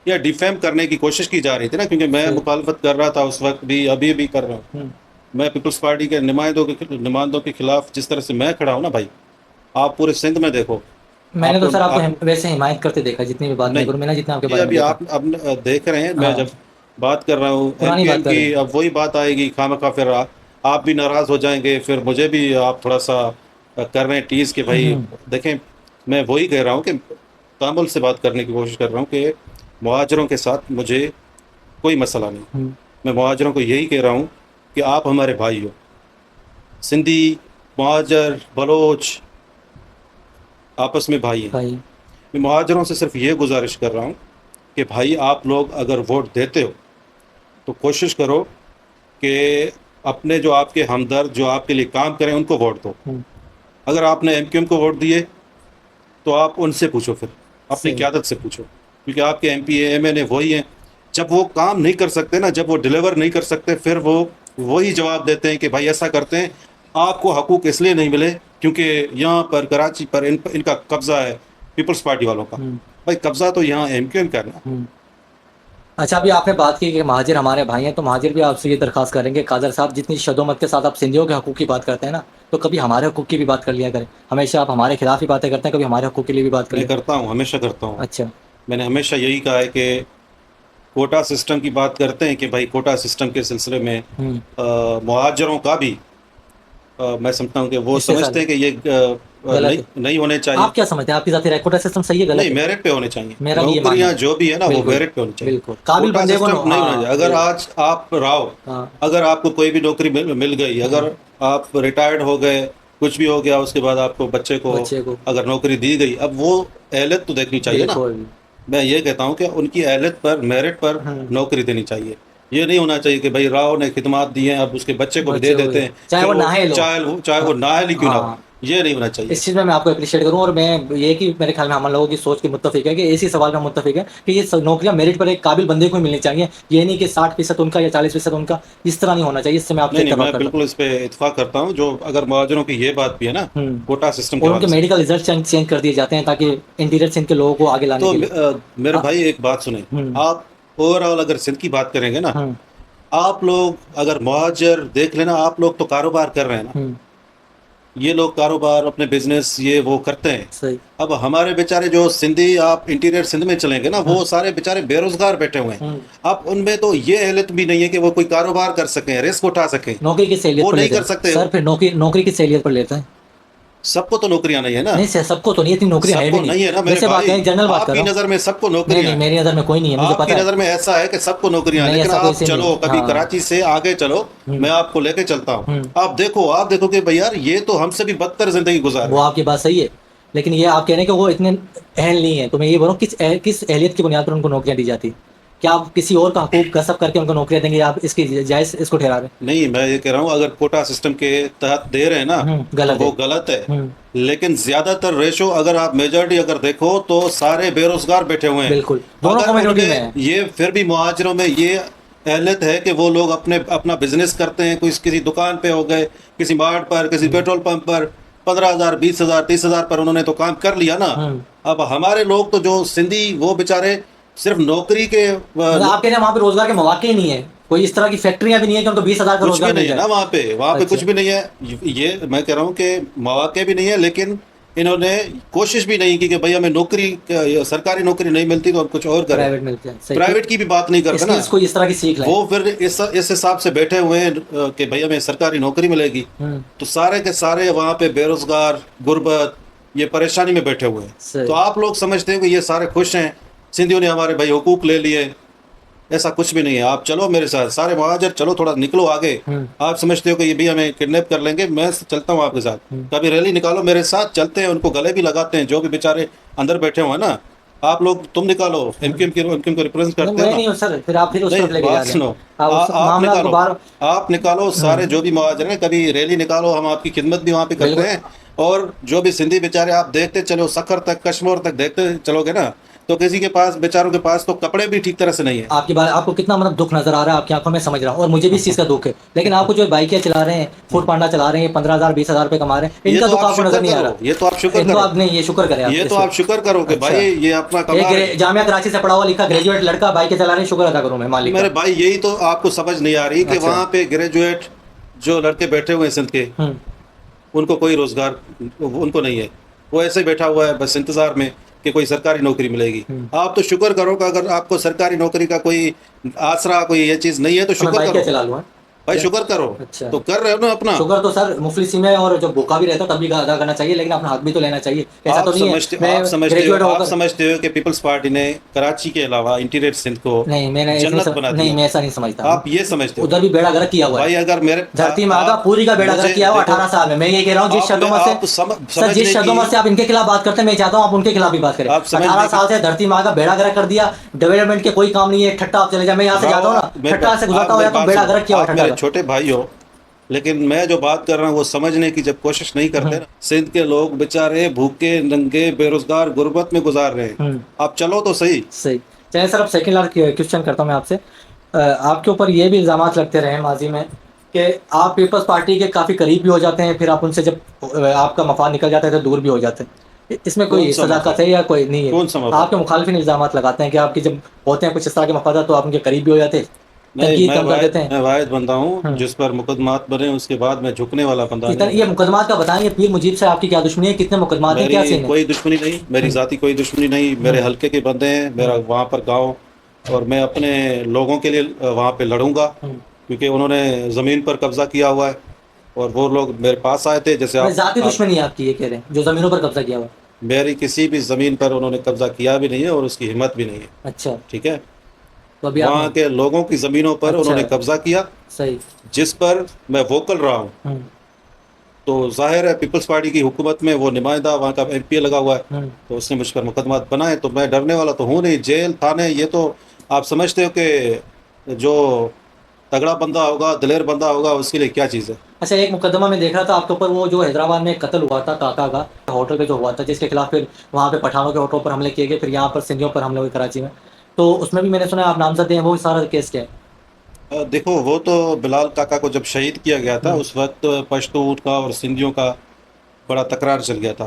या डिफेम करने की कोशिश की जा रही थी ना, क्योंकि मैं सही। मुखालफत कर रहा था उस वक्त भी, अभी भी कर रहा हूँ। हम्म। मैं पीपल्स पार्टी के नुमाइंदों के खिलाफ जिस तरह से मैं खड़ा हूँ ना भाई, आप पूरे सिंध में देखो। मैंने तो आपको सर आपको आप वैसे हिमायत करते देखा, जितनी भी बात नहीं नहीं, करूँ, मैंने जितना आपके ये बारे में अभी देखा। आप अब देख रहे हैं, मैं हाँ, जब बात कर रहा हूँ पुरानी एमपीएम बात कर रहे की, हैं। अब वही बात आएगी खामखा, फिर आप भी नाराज़ हो जाएंगे, फिर मुझे भी आप थोड़ा सा कर रहे हैं टीज़ कि भाई हम्म। देखें। मैं वही कह रहा हूँ कि तामुल से बात करने की कोशिश कर रहा हूँ कि मुहाजिरों के साथ मुझे कोई मसला नहीं। हम्म। मैं मुहाजिरों को यही कह रहा हूँ कि आप हमारे भाई हो। सिंधी, मुहाजिर, बलोच आपस में भाई हैं। भाई। मैं मुहाजिरों से सिर्फ ये गुजारिश कर रहा हूँ कि भाई आप लोग अगर वोट देते हो तो कोशिश करो कि अपने जो आपके हमदर्द जो आपके लिए काम करें उनको वोट दो। हम्म। अगर आपने एमक्यूएम को वोट दिए तो आप उनसे पूछो, फिर अपनी सही। क़यादत से पूछो, क्योंकि आपके एमपी एमएनए वही हैं। जब वो काम नहीं कर सकते ना, जब वो डिलीवर नहीं कर सकते, फिर वो वही जवाब देते हैं कि भाई ऐसा करते हैं, आपको हकूक़ इसलिए नहीं मिले क्योंकि यहाँ पर कराची पर इनका कब्ज़ा है, पीपल्स पार्टी वालों का। हम्म। भाई कब्ज़ा तो यहाँ एमक्यूएम का है ना। हम्म। अच्छा, अभी आपने बात की कि महाजिर हमारे भाई हैं, तो महाजिर भी आपसे ये दरख्वास्त करेंगे, कादर साहब जितनी शदोमत के साथ आप सिंधियों के हकूक़ की बात करते हैं ना, तो कभी हमारे हकूक़ की भी बात कर लिया करें। हमेशा आप हमारे खिलाफ ही बातें करते हैं, कभी हमारे हकूक़ के लिए भी बात मैं करें। करता हूँ, हमेशा करता हूँ। अच्छा। मैंने हमेशा यही कहा है कि कोटा सिस्टम की बात करते हैं कि भाई कोटा सिस्टम के सिलसिले में हम्म। मुहाजिरों का भी मैं समझता हूँ कि वो इससे समझते हैं कि ये गलत नहीं है। नहीं होने चाहिए। आप क्या समझते हैं, आपकी ज़ाती राय कोटा सिस्टम सही है गलत नहीं, है? मेरिट पे होने चाहिए। मेरा भी ये मानना नौकरियां है। जो भी है ना वो बिल्कुल। मेरिट पे होनी चाहिए। बिल्कुल, काबिल कोटा बंदे को सिस्टम नहीं होना चाहिए। अगर बिल्कुल। आज आप रहो, हाँ। अगर आपको कोई भी नौकरी मिल गई, अगर आप रिटायर्ड हो गए, कुछ भी हो गया, उसके बाद आपको बच्चे को बच्चे को। अगर नौकरी दी गई, अब वो अहलियत तो देखनी चाहिए ना। बिल्कुल। मैं ये कहता हूँ कि उनकी अहलियत पर, मेरिट पर नौकरी देनी चाहिए। ये नहीं होना चाहिए कि भाई राव ने खिदमत दी हैं, अब उसके बच्चे को भी दे बच्चे को देते हैं, चाहे फिर वो वो नाहे लो। चाहे वो नाअहल ही क्यों ना हो। हाँ। ये नहीं होना चाहिए। इस चीज़ में मैं आपको अप्रिशिएट करूँ, और मैं ये कि मेरे ख्याल में हम लोगों की सोच की मुत्तफिक है कि इसी सवाल में मुत्तफिक है कि ये नौकरियां मेरिट पर एक काबिल बंदे को ही मिलनी चाहिए। ये नहीं कि 60% उनका या 40% उनका, इस तरह नहीं होना चाहिए। इससे मैं आपसे नहीं नहीं, इत्तेफाक मैं करता बिल्कुल इस पे इत्तेफाक करता हूँ। जो अगर मुहाजिरों की ये बात भी है ना, हूँ। कोटा सिस्टम के और उनके हवाले से, मेडिकल रिजल्ट चेंज कर दिए जाते हैं ताकि इंटीरियर सिंध के लोगों को आगे लाने तो के लिए। मेरे हाँ। भाई एक बात सुने। हम्म। आप ओवरऑल अगर सिंध की बात करेंगे ना, हम्म। आप लोग अगर मुहाजिर देख लेना, आप लोग तो कारोबार कर रहे हैं ना। हम्म। ये लोग कारोबार अपने बिजनेस ये वो करते हैं। सही। अब हमारे बेचारे जो सिंधी, आप इंटीरियर सिंध में चलेंगे ना, वो सारे बेचारे बेरोजगार बैठे हुए हैं। हम्म। अब उनमें तो ये अहलियत भी नहीं है कि वो कोई कारोबार कर सकें, रिस्क उठा सकें। नौकरी की सहूलियत वो पर नहीं लेते कर हैं सकते। सर, फिर नौकरी नौकरी की सहूलियत पर लेते हैं। सबको तो नौकरियां नहीं है ना। नहीं सर, सबको तो नहीं, इतनी नौकरियां है भी सबको नहीं। नहीं है ना मेरे वैसे बात भाई। है, जनरल बात कर आपकी रहा हूँ। नज़र में सबको नहीं नौकरियां नहीं, हैं। मेरी नज़र में कोई नहीं है, मुझे आपकी पता है। नज़र में ऐसा है कि सबको नौकरियां हैं, नहीं, लेकिन ऐसा कोई आप सीन नहीं चलो है। कभी हाँ। कराची से आगे चलो, मैं आपको लेके चलता हूँ। हम्म। आप देखो कि भाई यार ये तो हमसे भी बदतर जिंदगी गुजार वो रहे हैं। आपकी बात सही है, लेकिन ये आप कह रहे हैं कि वो इतने अहल नहीं है, तो मैं ये बोल रहा हूँ किस अहलियत की बुनियाद पर उनको नौकरियां दी जाती? क्या आप किसी और का हकूक गसब करके उनको नौकरियां देंगे, या आप इसकी जायज़ इसको ठहरा रहे नहीं, मैं ये कह रहा हूँ अगर कोटा सिस्टम के तहत दे रहे हैं ना, हैं? तो गलत है। वो गलत है। हम्म। लेकिन ज्यादातर रेशो अगर आप मेजॉरिटी अगर देखो तो सारे बेरोजगार बैठे हुए हैं। बिल्कुल, दोनों अगर कम्युनिटी में उनमें है। ये फिर भी मुहाजिरों में ये अहलियत है कि वो लोग अपना बिजनेस करते हैं, किसी दुकान पे हो गए, किसी मार्ट पर, किसी पेट्रोल पंप पर, 15,000 20,000 30,000 पर उन्होंने तो काम कर लिया ना। हम्म। अब हमारे लोग तो जो सिंधी वो बेचारे सिर्फ नौकरी के मतलब आप कह रहे हैं वहाँ पे रोजगार के मौके ही नहीं है, कोई इस तरह की फैक्ट्रियां भी नहीं है कि उनको 20,000 का कुछ भी रोजगार मिल नहीं है ना जाए। वहाँ पे अच्छा। कुछ भी नहीं है। ये मैं कह रहा हूँ कि मौके भी नहीं है, लेकिन इन्होंने कोशिश भी नहीं की कि भाई हमें नौकरी सरकारी नौकरी नहीं मिलती तो हम कुछ और करें। प्राइवेट मिलते हैं, सही। प्राइवेट की भी बात नहीं करते ना, स्किल्स को इस तरह की सीख लें। वो फिर इस हिसाब से बैठे हुए हैं कि भाई हमें सरकारी नौकरी मिलेगी, हम्म, तो सारे के सारे वहाँ पे बेरोजगार, गुर्बत, ये परेशानी में बैठे हुए हैं। सही। तो आप लोग समझते हो कि ये सारे खुश हैं, सिंधियों ने हमारे भाई हुकूक ले लिए। ऐसा कुछ भी नहीं है। आप चलो मेरे साथ, सारे महाजर चलो, थोड़ा निकलो आगे। हम्म, आप समझते हो कि ये भी हमें किडनैप कर लेंगे, मैं चलता हूँ आपके साथ। हम्म। कभी रैली निकालो मेरे साथ, चलते हैं, उनको गले भी लगाते हैं जो भी बेचारे अंदर बैठे हुए हैं ना। आप लोग तुम निकालो, एमक्यूएम को रिप्रेजेंट नहीं, करते हो मैं ना। नहीं हूँ सर, फिर आप फिर उस नहीं, तरफ लेके जा बात रहे सुनो। हैं। आप उस आप मामला को निकालो, बाहर। आप निकालो सारे जो भी महाजर हैं, कभी रैली निकालो, हम आपकी खिदमत भी वहाँ पे करते बिल्कुल। हैं। और जो भी सिंधी बेचारे आप देखते चलो, सखर तक, कश्मीर तक देखते चलोगे ना, तो किसी के पास, बेचारों के पास तो कपड़े भी ठीक तरह से नहीं है। आपकी बात, आपको कितना मतलब दुख नजर आ रहा है आपकी आंखों में, समझ रहा हूँ, और मुझे भी इस चीज का दुख है। लेकिन आपको जो बाइकें चला रहे हैं, फूड पांडा चला रहे हैं, 15,000 20,000 रुपए कमा रहे हैं, ये इनका तो दुख आप आपको शुक्र नजर नहीं आ करो, रहा। ये तो आप शुक्र इनको करो, आप नहीं, ये शुक्र करें आप ये इस तो पे। आप शुक्र करो कि अच्छा। भाई ये अपना कमा रहे हैं। जामिया कराची से पढ़ा हुआ लिखा ग्रेजुएट लड़का बाइकें चला रहे हैं, शुक्र अदा करूँ मैं मालिक मेरे का। भाई यही तो आपको समझ नहीं आ रही कि अच्छा। वहाँ पे ग्रेजुएट जो लड़के बैठे हुए हैं सिंध के, हम्म, उनको कोई रोजगार उनको नहीं है। वो ऐसे ही बैठा हुआ है बस इंतजार में कि कोई सरकारी नौकरी मिलेगी। हम्म। आप तो शुक्र करो कि अगर आपको सरकारी नौकरी का कोई आसरा, कोई ये चीज़ नहीं है तो तो मैं शुक्र बाइकें करो चला लूँ, हाँ? भाई, शुक्र करो। अच्छा। तो कर रहे हो ना अपना। शुगर तो सर मुफलिसी में, और जब भूखा भी रहता हो तब भी अदा करना चाहिए, लेकिन अपना हक भी तो लेना चाहिए। ऐसा तो नहीं है मैं ग्रेजुएट आप होकर। समझते हो कि पीपल्स पार्टी ने कराची के अलावा इंटीरियर सिंध को नहीं, मैंने जन्नत बना नहीं, दिया। मैं ऐसा नहीं समझता। आप ये समझते हो उधर भी बेड़ा गर्क किया तो हुआ है। भाई, अगर मेरे धरती मागा पूरी का बेड़ा गर्क मुझे किया हुआ देखो, 18 साल में। मैं ये कह रहा हूँ जिस शब्दों में आप से, सर समझने जिस शब्दों में की, से आप इनके खिलाफ बात करते हैं, मैं चाहता हूँ आप उनके खिलाफ भी बात करें। आप समझने 18 की, साल से धरती माँ का बेड़ा गर्क कर दिया, डेवलपमेंट के कोई काम नहीं है, ठट्टा आप चले जाए। मैं यहाँ से जाता हूँ ना, ठट्टा से गुजरता हो जाता हूँ, बेड़ा गर्क किया हुआ आप ठट्टा मेरे का। छोटे भाई हो, लेकिन मैं जो बात कर रहा हूँ वो समझने की जब कोशिश नहीं करते ना, सिंध के लोग बेचारे भूखे नंगे बेरोजगार गुर्बत में गुजार रहे हैं। आप चलो तो सही। सही। चलिए सर, अब सेकंड लास्ट क्वेश्चन करता हूँ मैं आपसे। आपके ऊपर ये भी इल्जाम लगते रहे हैं माजी में कि आप पीपल्स पार्टी के काफ़ी करीब भी हो जाते हैं, फिर आप उनसे जब आपका मफाद निकल जाता है तो दूर भी हो जाते हैं। इसमें कौन कोई सा सदाकत मफाद? है या कोई नहीं है? कौन सा मफाद? आपके मुखालिफिन इल्जाम लगाते हैं कि आपके जब होते हैं कुछ इस तरह के मफाद तो आप उनके करीब भी हो जाते हैं, नहीं, तनकीद कम कर देते मैं हैं। वाहिद बंदा हूँ हम्म। जिस पर मुकदमात बने उसके बाद मैं झुकने वाला बंदा इतना नहीं ये हूँ। मुकदमात का बताएंगे, पीर मुजीब से आपकी क्या दुश्मनी है, कितने मुकदमात हैं, क्या मेरी सीन है? कोई दुश्मनी नहीं, मेरी जाति कोई दुश्मनी नहीं, मेरे हल्के के बंदे हैं, मेरा वहाँ पर गांव, और मैं अपने लोगों के लिए वहाँ पे लड़ूंगा, क्योंकि उन्होंने ज़मीन पर कब्जा किया हुआ है और वो लोग मेरे पास आए थे। जैसे जाती आप दुश्मनी है आपकी, ये कह रहे हैं जो जमीनों पर कब्जा किया हुआ? मेरी किसी भी ज़मीन पर उन्होंने कब्जा किया भी नहीं है और उसकी हिम्मत भी नहीं है। अच्छा। ठीक है, तो अभी वहाँ आप। के लोगों की ज़मीनों पर अच्छा। उन्होंने कब्जा किया, सही। जिस पर मैं वोकल रहा हूँ। तो जाहिर है पीपल्स पार्टी की हुकूमत में वो नुमाइंदा वहाँ का एमपी लगा हुआ है, तो उसने मुझ पर मुकदमा बनाए, तो मैं डरने वाला तो हूँ नहीं। जेल थाने ये तो आप समझते हो कि जो तगड़ा बंदा होगा, दिलेर बंदा होगा, उसके लिए क्या चीज़ है। अच्छा, एक मुकदमा में देख रहा था आपके ऊपर, वो जो हैदराबाद में कत्ल हुआ था काका का, होटल पे जो हुआ था, जिसके खिलाफ फिर वहाँ पे पठानों के होटलों पर हमले किए गए, फिर यहाँ पर सिंधियों पर हमले हुए कराची में, तो उसमें भी मैंने सुना आप नामजद हैं, वो सारा केस क्या है? देखो, वो तो बिलाल काका को जब शहीद किया गया था उस वक्त पश्तून का और सिंधियों का बड़ा तकरार चल गया था।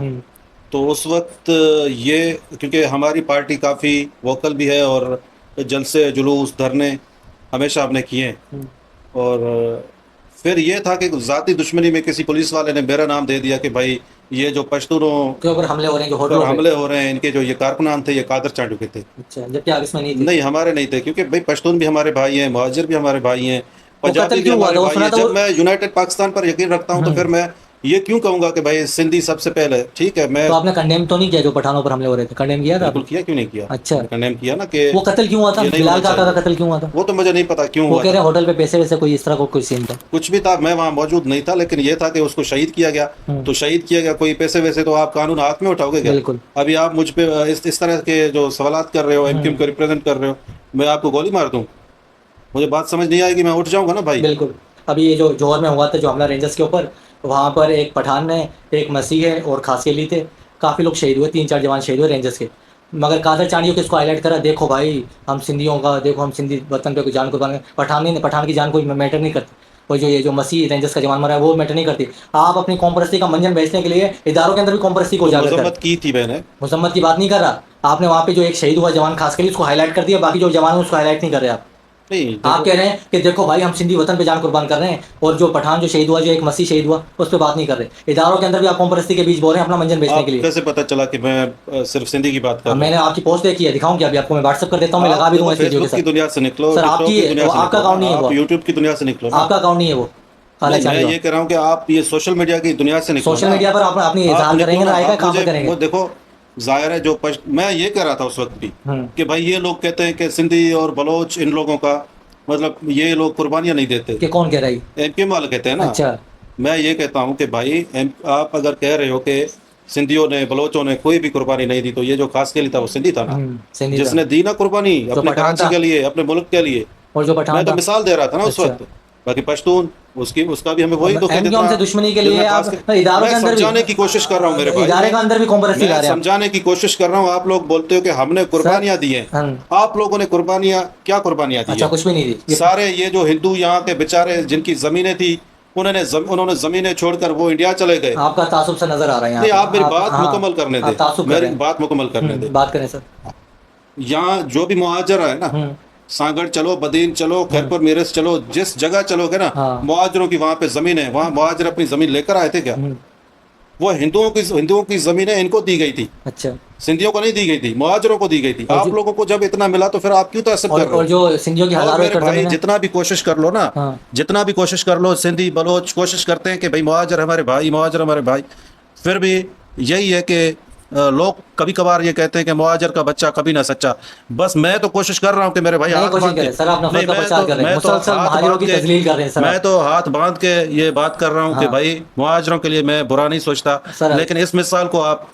तो उस वक्त ये, क्योंकि हमारी पार्टी काफ़ी वोकल भी है और जलसे जुलूस धरने हमेशा हमने किए हैं, और फिर ये था कि ज़ाती दुश्मनी में किसी पुलिस वाले ने मेरा नाम दे दिया कि भाई ये जो पश्तूनों के ऊपर हमले हो रहे हैं जो पर होटलों पे? हमले हो रहे हैं, इनके जो ये कारकुनान थे ये कादर चांडू के थे। अच्छा, जबकि आप इसमें नहीं थे? नहीं, हमारे नहीं थे, क्योंकि भाई पश्तून भी हमारे भाई हैं, मुहाजिर भी हमारे भाई हैं, वो पंजाबी कत्ल भी क्यों हुआ हमारे था? वो भाई सुना हैं। था जब वो। मैं यूनाइटेड पाकिस्तान पर यकीन रखता हूँ तो फिर मैं ये क्यों कहूँगा कि भाई सिंधी सबसे पहले। ठीक है, मैं तो आपने कंडेम तो नहीं किया जो पठानों पर हमले हो रहे थे? कंडेम किया था बिल्कुल आपने? किया, क्यों नहीं किया। अच्छा। मैंने कंडेम किया ना कि वो कत्ल क्यों हुआ था, ये नहीं बिलाल होना काका का चाहिए। कत्ल क्यों हुआ था? वो तो मुझे नहीं पता क्यों वो हुआ कह रहे था, हैं होटल पे पैसे वैसे कोई इस तरह को कोई सीन था। कुछ भी था, मैं वहाँ मौजूद नहीं था, लेकिन ये था कि उसको शहीद किया गया। तो शहीद किया गया, कोई पैसे वैसे तो आप कानून हाथ में उठाओगे क्या? बिल्कुल। अभी आप मुझ पे इस तरह के जो सवालात कर रहे हो, एमक्यूएम को रिप्रेजेंट कर रहे हो, मैं आपको गोली मार दूँ? मुझे बात समझ नहीं आएगी, मैं उठ जाऊँगा ना भाई। बिल्कुल। अभी ये जो जौहर में हुआ था जो हमला रेंजर्स के ऊपर, वहाँ पर एक पठान ने, एक मसीह है और खासी अली थे, काफ़ी लोग शहीद हुए, 3-4 जवान शहीद हुए रेंजर्स के। मगर कादर चांडियों को इसको हाईलाइट करा, देखो भाई हम सिंधियों का, देखो हम सिंधी वतन पे कोई जान कुर्बान, पठान की जान कोई मैटर नहीं करती। और जो ये जो मसीह रेंजर्स का जवान मरा है वो मैटर नहीं करती। आप अपनी कॉम्परस्ती का मंजन बेचने के लिए इदारों के अंदर भी कॉम्परस्ती को तो उजागर कर, मजम्मत की थी मैंने। मुसम्मत की बात नहीं कर रहा। आपने वहाँ पे जो एक शहीद हुआ जवान खास करके उसको हाईलाइट कर दिया, बाकी जो जवान है उसको हाईलाइट नहीं कर रहे आप। नहीं आप देखो, कह रहे हैं कि देखो भाई हम सिंधी वतन पे जान कुर्बान कर रहे हैं, और जो पठान जो शहीद हुआ, जो एक मसीह शहीद हुआ, उस पर बात नहीं कर रहे। इदारों के अंदर भी आप कॉम्परस्ती के बीच बोल रहे हैं अपना मंजन बेचने आप के लिए। कैसे पता चला कि मैं सिर्फ सिंधी की बात कर रहा मैंने हूँ? आपकी पोस्ट देखी है, दिखाऊं क्या? अभी आपको मैं व्हाट्सअप कर देता हूँ, मैं आप लगा भी देखो दूंगा इस वीडियो के फेसबुक की साथ। दुनिया से निकलो, सर टिकटॉक आपकी की दुनिया से आपका निकलो अकाउंट नहीं है ना, वो, आप यूट्यूब की दुनिया से निकलो ना। आपका अकाउंट नहीं है वो खाला नहीं, मैं चांदी ये कह रहा हूँ कि आप ये सोशल मीडिया की दुनिया से निकलो सोशल ना। मीडिया पर आप अपनी आप इजहार निकलो करेंगे ना, ना, आएगा आप कहाँ मुझे पर करेंगे? वो देखो, जाहिर है जो मैं ये कह रहा था उस वक्त भी हम्म। कि भाई ये लोग कहते हैं कि सिंधी और बलोच इन लोगों का मतलब ये लोग कुर्बानियां नहीं देते, कि कौन कह रहा है? एमपीएम वाले कहते हैं ना। अच्छा। मैं ये कहता हूँ कि भाई आप अगर कह रहे हो कि सिंधियों ने बलोचों ने कोई भी कुर्बानी नहीं दी, तो ये जो खास के लिए था वो सिंधी था ना, सिंधी था जिसने दी ना कुर्बानी जो अपने पठान कराची था, के लिए, अपने मुल्क के लिए। और जो पठान मैं तो था। मिसाल दे रहा था ना उस अच्छा। वक्त। बाकी पश्तून उसका भी हमें वही दुख है एमक्यूएम से दुश्मनी के लिए आप इदारों मैं के अंदर भी, समझाने की कोशिश कर रहा हूँ मेरे भाई, इदारे के अंदर भी कॉम्परस्ती ला मैं रहे हैं आप। समझाने की कोशिश कर रहा हूँ। आप लोग बोलते हो कि हमने कुर्बानियां दी हैं। आप लोगों ने कुर्बानियां क्या कुर्बानियां दी अच्छा, है? कुछ भी नहीं दी। सारे ये जो हिंदू यहाँ के बेचारे जिनकी जमीनें थी, उन्होंने जमीनें छोड़कर वो इंडिया चले गए। आपका तासुब से नजर आ रहा है नहीं, यहाँ आप मेरी पे। बात हाँ, मुकम्मल करने आप दे, तासुब कर मेरी रहे हैं। बात मुकम्मल करने दे। बात करें सर। यहाँ जो भी मुहाजिर है ना, सांगड़ चलो, बदीन चलो, खैरपुर मीरस चलो, जिस जगह चलोगे ना, हाँ। मुहाजिरों की वहां पे जमीन है, वहां मुहाजिर अपनी जमीन लेकर आए थे क्या? वो हिंदुओं की जमीनें इनको दी गई थी, अच्छा। सिंधियों को नहीं दी गई थी, मुहाजिरों को दी गई थी। आप लोगों को जब इतना मिला तो फिर आप क्यों तअस्सुब कर रहे और हो? जो सिंधियों की और हजारों मेरे एकड़ भाई जमीन है। जितना भी कोशिश कर लो ना, हाँ। जितना भी कोशिश कर लो, सिंधी बलोच कोशिश करते हैं कि भाई मुहाजिर हमारे भाई, मुहाजिर हमारे भाई, फिर भी यही है कि लोग कभी कभार ये कहते हैं कि मुहाजिर का बच्चा कभी ना सच्चा। बस मैं तो कोशिश कर रहा हूँ कि मेरे भाई नहीं हाथ कोशिश बांध करें के, सर, आप नफरत नहीं का प्रचार कर रहे हैं, मुसलसल हाथ महाजिरों बांध की के, तजलील कर रहे हैं सर मैं आप। तो हाथ बांध के ये बात कर रहा हूँ कि हाँ। भाई मुहाजिरों के लिए मैं बुरा नहीं सोचता, सर। लेकिन इस मिसाल को आप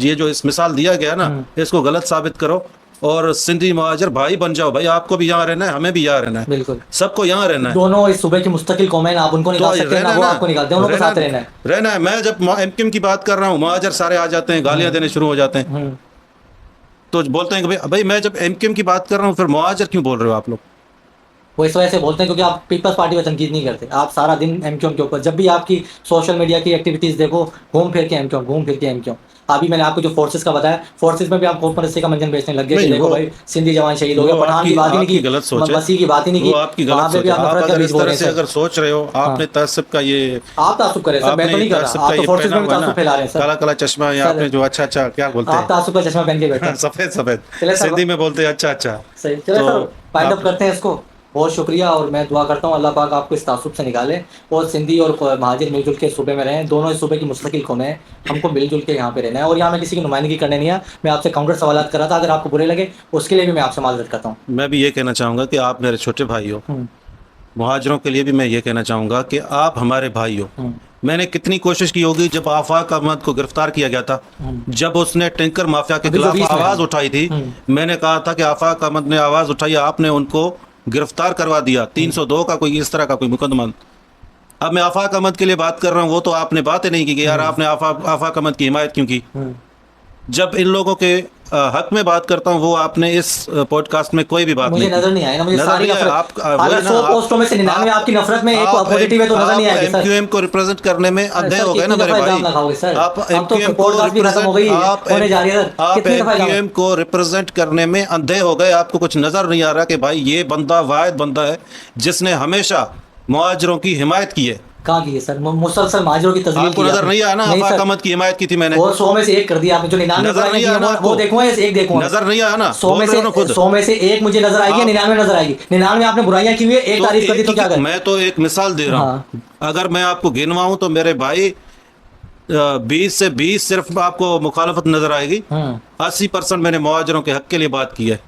ये जो इस मिसाल दिया गया ना, इसको गलत साबित करो और सिंधी मुहाजिर भाई बन जाओ। भाई आपको भी यहाँ रहना है, हमें भी यहाँ रहना है, बिल्कुल सबको यहाँ रहना है। दोनों इस सूबे की मुस्तकिल कौमें, आप उनको निकाल सकते हैं ना, वो आपको निकालते हैं, उनको साथ रहना है। रहना है। मैं जब एमक्यूएम की बात कर रहा हूँ, मुहाजिर सारे आ जाते हैं, गालियां देने शुरू हो जाते हैं, तो बोलते हैं कि भाई मैं जब एमक्यूएम की बात कर रहा हूँ फिर मुहाजिर क्यों बोल रहे हो आप लोग? वो इस वजह से बोलते हैं क्योंकि आप पीपल्स पार्टी पर तनकीद नहीं करते। आप सारा दिन एमक्यूएम के ऊपर, जब भी आपकी सोशल मीडिया की एक्टिविटीज देखो, घूम फिर के एमक्यूएम, घूम फिर के एमक्यूएम। अभी मैंने आपको जो फोर्सेस का बताया, फोर्सेस में भी आप कॉम्परस्ती का मंजन बेचने लग गए कि देखो भाई सिंधी जवान शहीद हो गया, पठान की बात ही नहीं की, गलत सोच है, मसीह की बात ही नहीं वो की, आपकी वहाँ गलत पे सोच भी है। आप आप नफरत का अगर बीज इस बोल तरह रहे से हैं अगर सोच रहे हो, आपने तअस्सुब का ये, आप तासुब करें सर, मैं तो नहीं कर रहा। आप तो फोर्सेस में भी तासुब फैला रहे हैं सर। काला काला चश्मा या आपने जो अच्छा अच्छा क्या बोलते आप तासुब का चश्मा पहन के बैठे हैं, हैं। सफेद सफेद, चले सर, सिंधी में बोलते हैं अच्छा अच्छा। सही। चले तो सर, फाइंड अप आप- करते हैं इसको। बहुत शुक्रिया, और मैं दुआ करता हूँ अल्लाह पाक आपको इस तासुब से निकाले और सिंधी और महाजिर मिलजुल के सूबे में रहें। दोनों इस सूबे की मुस्तकिल कौमें हैं, हमको मिलजुल के यहाँ पे रहना है। और यहाँ मैं किसी की नुमाइंदगी करने नहीं आया, मैं आपसे काउंटर सवाल कर रहा था, अगर आपको बुरे लगे उसके लिए भी मैं आपसे माजरत करता हूँ। मैं भी ये कहना चाहूँगा कि आप मेरे छोटे भाई हो, मुहाजिरों के लिए भी मैं ये कहना चाहूँगा कि आप हमारे भाई हो। मैंने कितनी कोशिश की होगी, जब आफाक अहमद को गिरफ्तार किया गया था, जब उसने टैंकर माफिया के खिलाफ आवाज उठाई थी, मैंने कहा था कि आफाक अहमद ने आवाज उठाई, आपने उनको गिरफ्तार करवा दिया। 302 का कोई इस तरह का कोई मुकदमा। अब मैं आफाक अहमद के लिए बात कर रहा हूँ, वो तो आपने बातें नहीं की कि यार आपने आफाक अहमद की हिमायत क्यों की। जब इन लोगों के हक में बात करता हूँ, वो आपने इस पॉडकास्ट में कोई भी बात मुझे नहीं नजर नहीं आया ना, मुझे नजर सारी नहीं आया। नफरत, आप अगर 100 पोस्टों में से 99 आपकी नफरत में एक पॉजिटिव है तो नजर नहीं आएगी सर। एमक्यूएम को रिप्रेजेंट करने में अंधे हो गए ना मेरे भाई। आप एमक्यूएम को एमक्यूएम को रिप्रेजेंट करने में अंधे हो गए। आपको कुछ नजर नहीं आ रहा कि भाई ये बंदा वाहिद बंदा है जिसने हमेशा मुहाजिरों की हिमायत की है। कहाँ की है सर? मुसलसल महाजिरों की तस्वीर आपको नजर नहीं आया ना? आफाक अहमद की हिमायत की थी मैंने, और 100 में से एक कर दिया आपने। जो 99 बुराइयां की हैं वो देखूंगा या एक देखूंगा? नजर नहीं आया ना? 100 में से एक मुझे नजर आएगी, 99 नजर आएगी। 99 आपने बुराइयां की हुई है, एक तारीफ कर दी तो क्या करें? मैं तो एक मिसाल दे रहा हूँ। अगर मैं आपको गिनवाऊं तो मेरे भाई 20 से 20 सिर्फ आपको मुखालफत नजर आएगी। 80% मैंने मुहाजिरों के हक के लिए बात की है।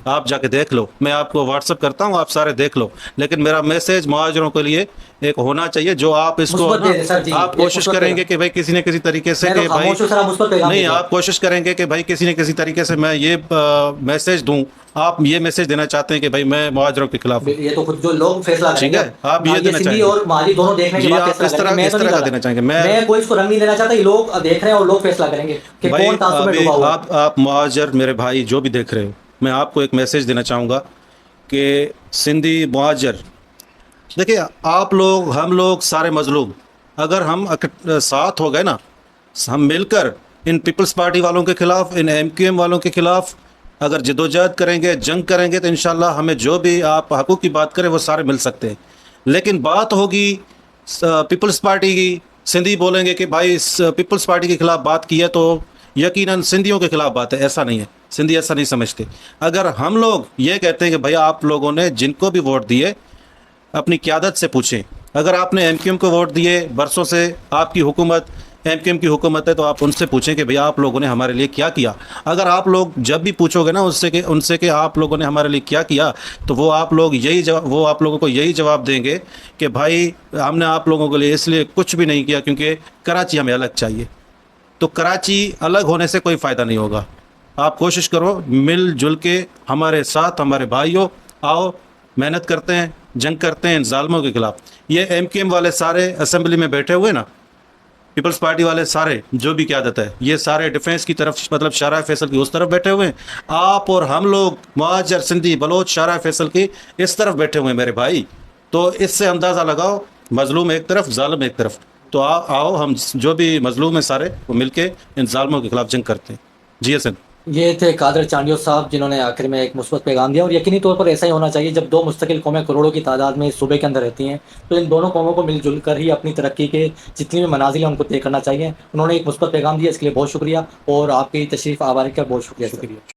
आप जाके देख लो, मैं आपको व्हाट्सअप करता हूँ, आप सारे देख लो। लेकिन मेरा मैसेज मुहाजिरों के लिए एक होना चाहिए, जो आप इसको आप कोशिश करेंगे कि भाई किसी न किसी तरीके से कि भाई नहीं, आप कोशिश करेंगे कि भाई किसी न किसी तरीके से मैं ये मैसेज दूं। आप ये मैसेज देना चाहते हैं कि भाई मैं मुहाजिरों के खिलाफ, ये तो खुद जो लोग फैसला करेंगे। ठीक है, आप ये देना चाहेंगे और महाजिर दोनों देखने के बाद इस तरह का देना चाहेंगे। मैं कोई इसको रंग नहीं देना चाहता, ये लोग देख रहे हैं और लोग फैसला करेंगे कि कौन तासुब में डूबा हुआ है। आप मुहाजिर मेरे भाई जो भी देख रहे हो, मैं आपको एक मैसेज देना चाहूँगा कि सिंधी मुहाजिर देखिए, आप लोग, हम लोग सारे मजलूम, अगर हम साथ हो गए ना, हम मिलकर इन पीपल्स पार्टी वालों के खिलाफ, इन एमक्यूएम वालों के खिलाफ अगर जदोजहद करेंगे, जंग करेंगे, तो इंशाल्लाह हमें जो भी आप हकूक़ की बात करें वो सारे मिल सकते हैं। लेकिन बात होगी पीपल्स पार्टी की, सिंधी बोलेंगे कि भाई पीपल्स पार्टी के खिलाफ बात की है तो यकीनन सिंधियों के खिलाफ बात है, ऐसा नहीं है। सिंधी ऐसा नहीं समझते। अगर हम लोग ये कहते हैं कि भैया आप लोगों ने जिनको भी वोट दिए अपनी क़यादत से पूछें। अगर आपने एमक्यूएम को वोट दिए, बरसों से आपकी हुकूमत एमक्यूएम की हुकूमत है, तो आप उनसे पूछें कि भैया आप लोगों ने हमारे लिए क्या किया। अगर आप लोग जब भी पूछोगे ना उनसे कि आप लोगों ने हमारे लिए क्या किया, तो वो आप लोगों को यही जवाब देंगे कि भाई हमने आप लोगों के लिए इसलिए कुछ भी नहीं किया क्योंकि कराची हमें अलग चाहिए। तो कराची अलग होने से कोई फ़ायदा नहीं होगा। आप कोशिश करो, मिलजुल के हमारे साथ, हमारे भाइयों, आओ मेहनत करते हैं, जंग करते हैं इन ज़ालिमों के खिलाफ। ये एमक्यूएम वाले सारे असेंबली में बैठे हुए ना, पीपल्स पार्टी वाले सारे जो भी क़यादत है, ये सारे डिफेंस की तरफ, मतलब शाहराह फैसल की उस तरफ बैठे हुए हैं। आप और हम लोग मुहाजिर, सिंधी, बलोच शाहराह फैसल की इस तरफ बैठे हुए हैं मेरे भाई। तो इससे अंदाज़ा लगाओ, मजलूम एक तरफ, जालिम एक तरफ। तो आओ हम जो भी मजलूम हैं सारे, वो मिलके इन जालिमों के खिलाफ जंग करते हैं। जी हसन। ये थे कादर चांडियो साहब, जिन्होंने आखिर में एक मुस्बत पैगाम दिया। और यकीनी तौर पर ऐसा ही होना चाहिए। जब दो मुस्तकिल कौमें करोड़ों की तादाद में इस सूबे के अंदर रहती हैं, तो इन दोनों कौमों को मिलजुल कर ही अपनी तरक्की के जितनी भी मनाजिल हैं उनको तय करना चाहिए। उन्होंने एक मुस्बत पैगाम दिया, इसके लिए बहुत शुक्रिया, और आपकी तशरीफ़ आवारी का बहुत शुक्रिया।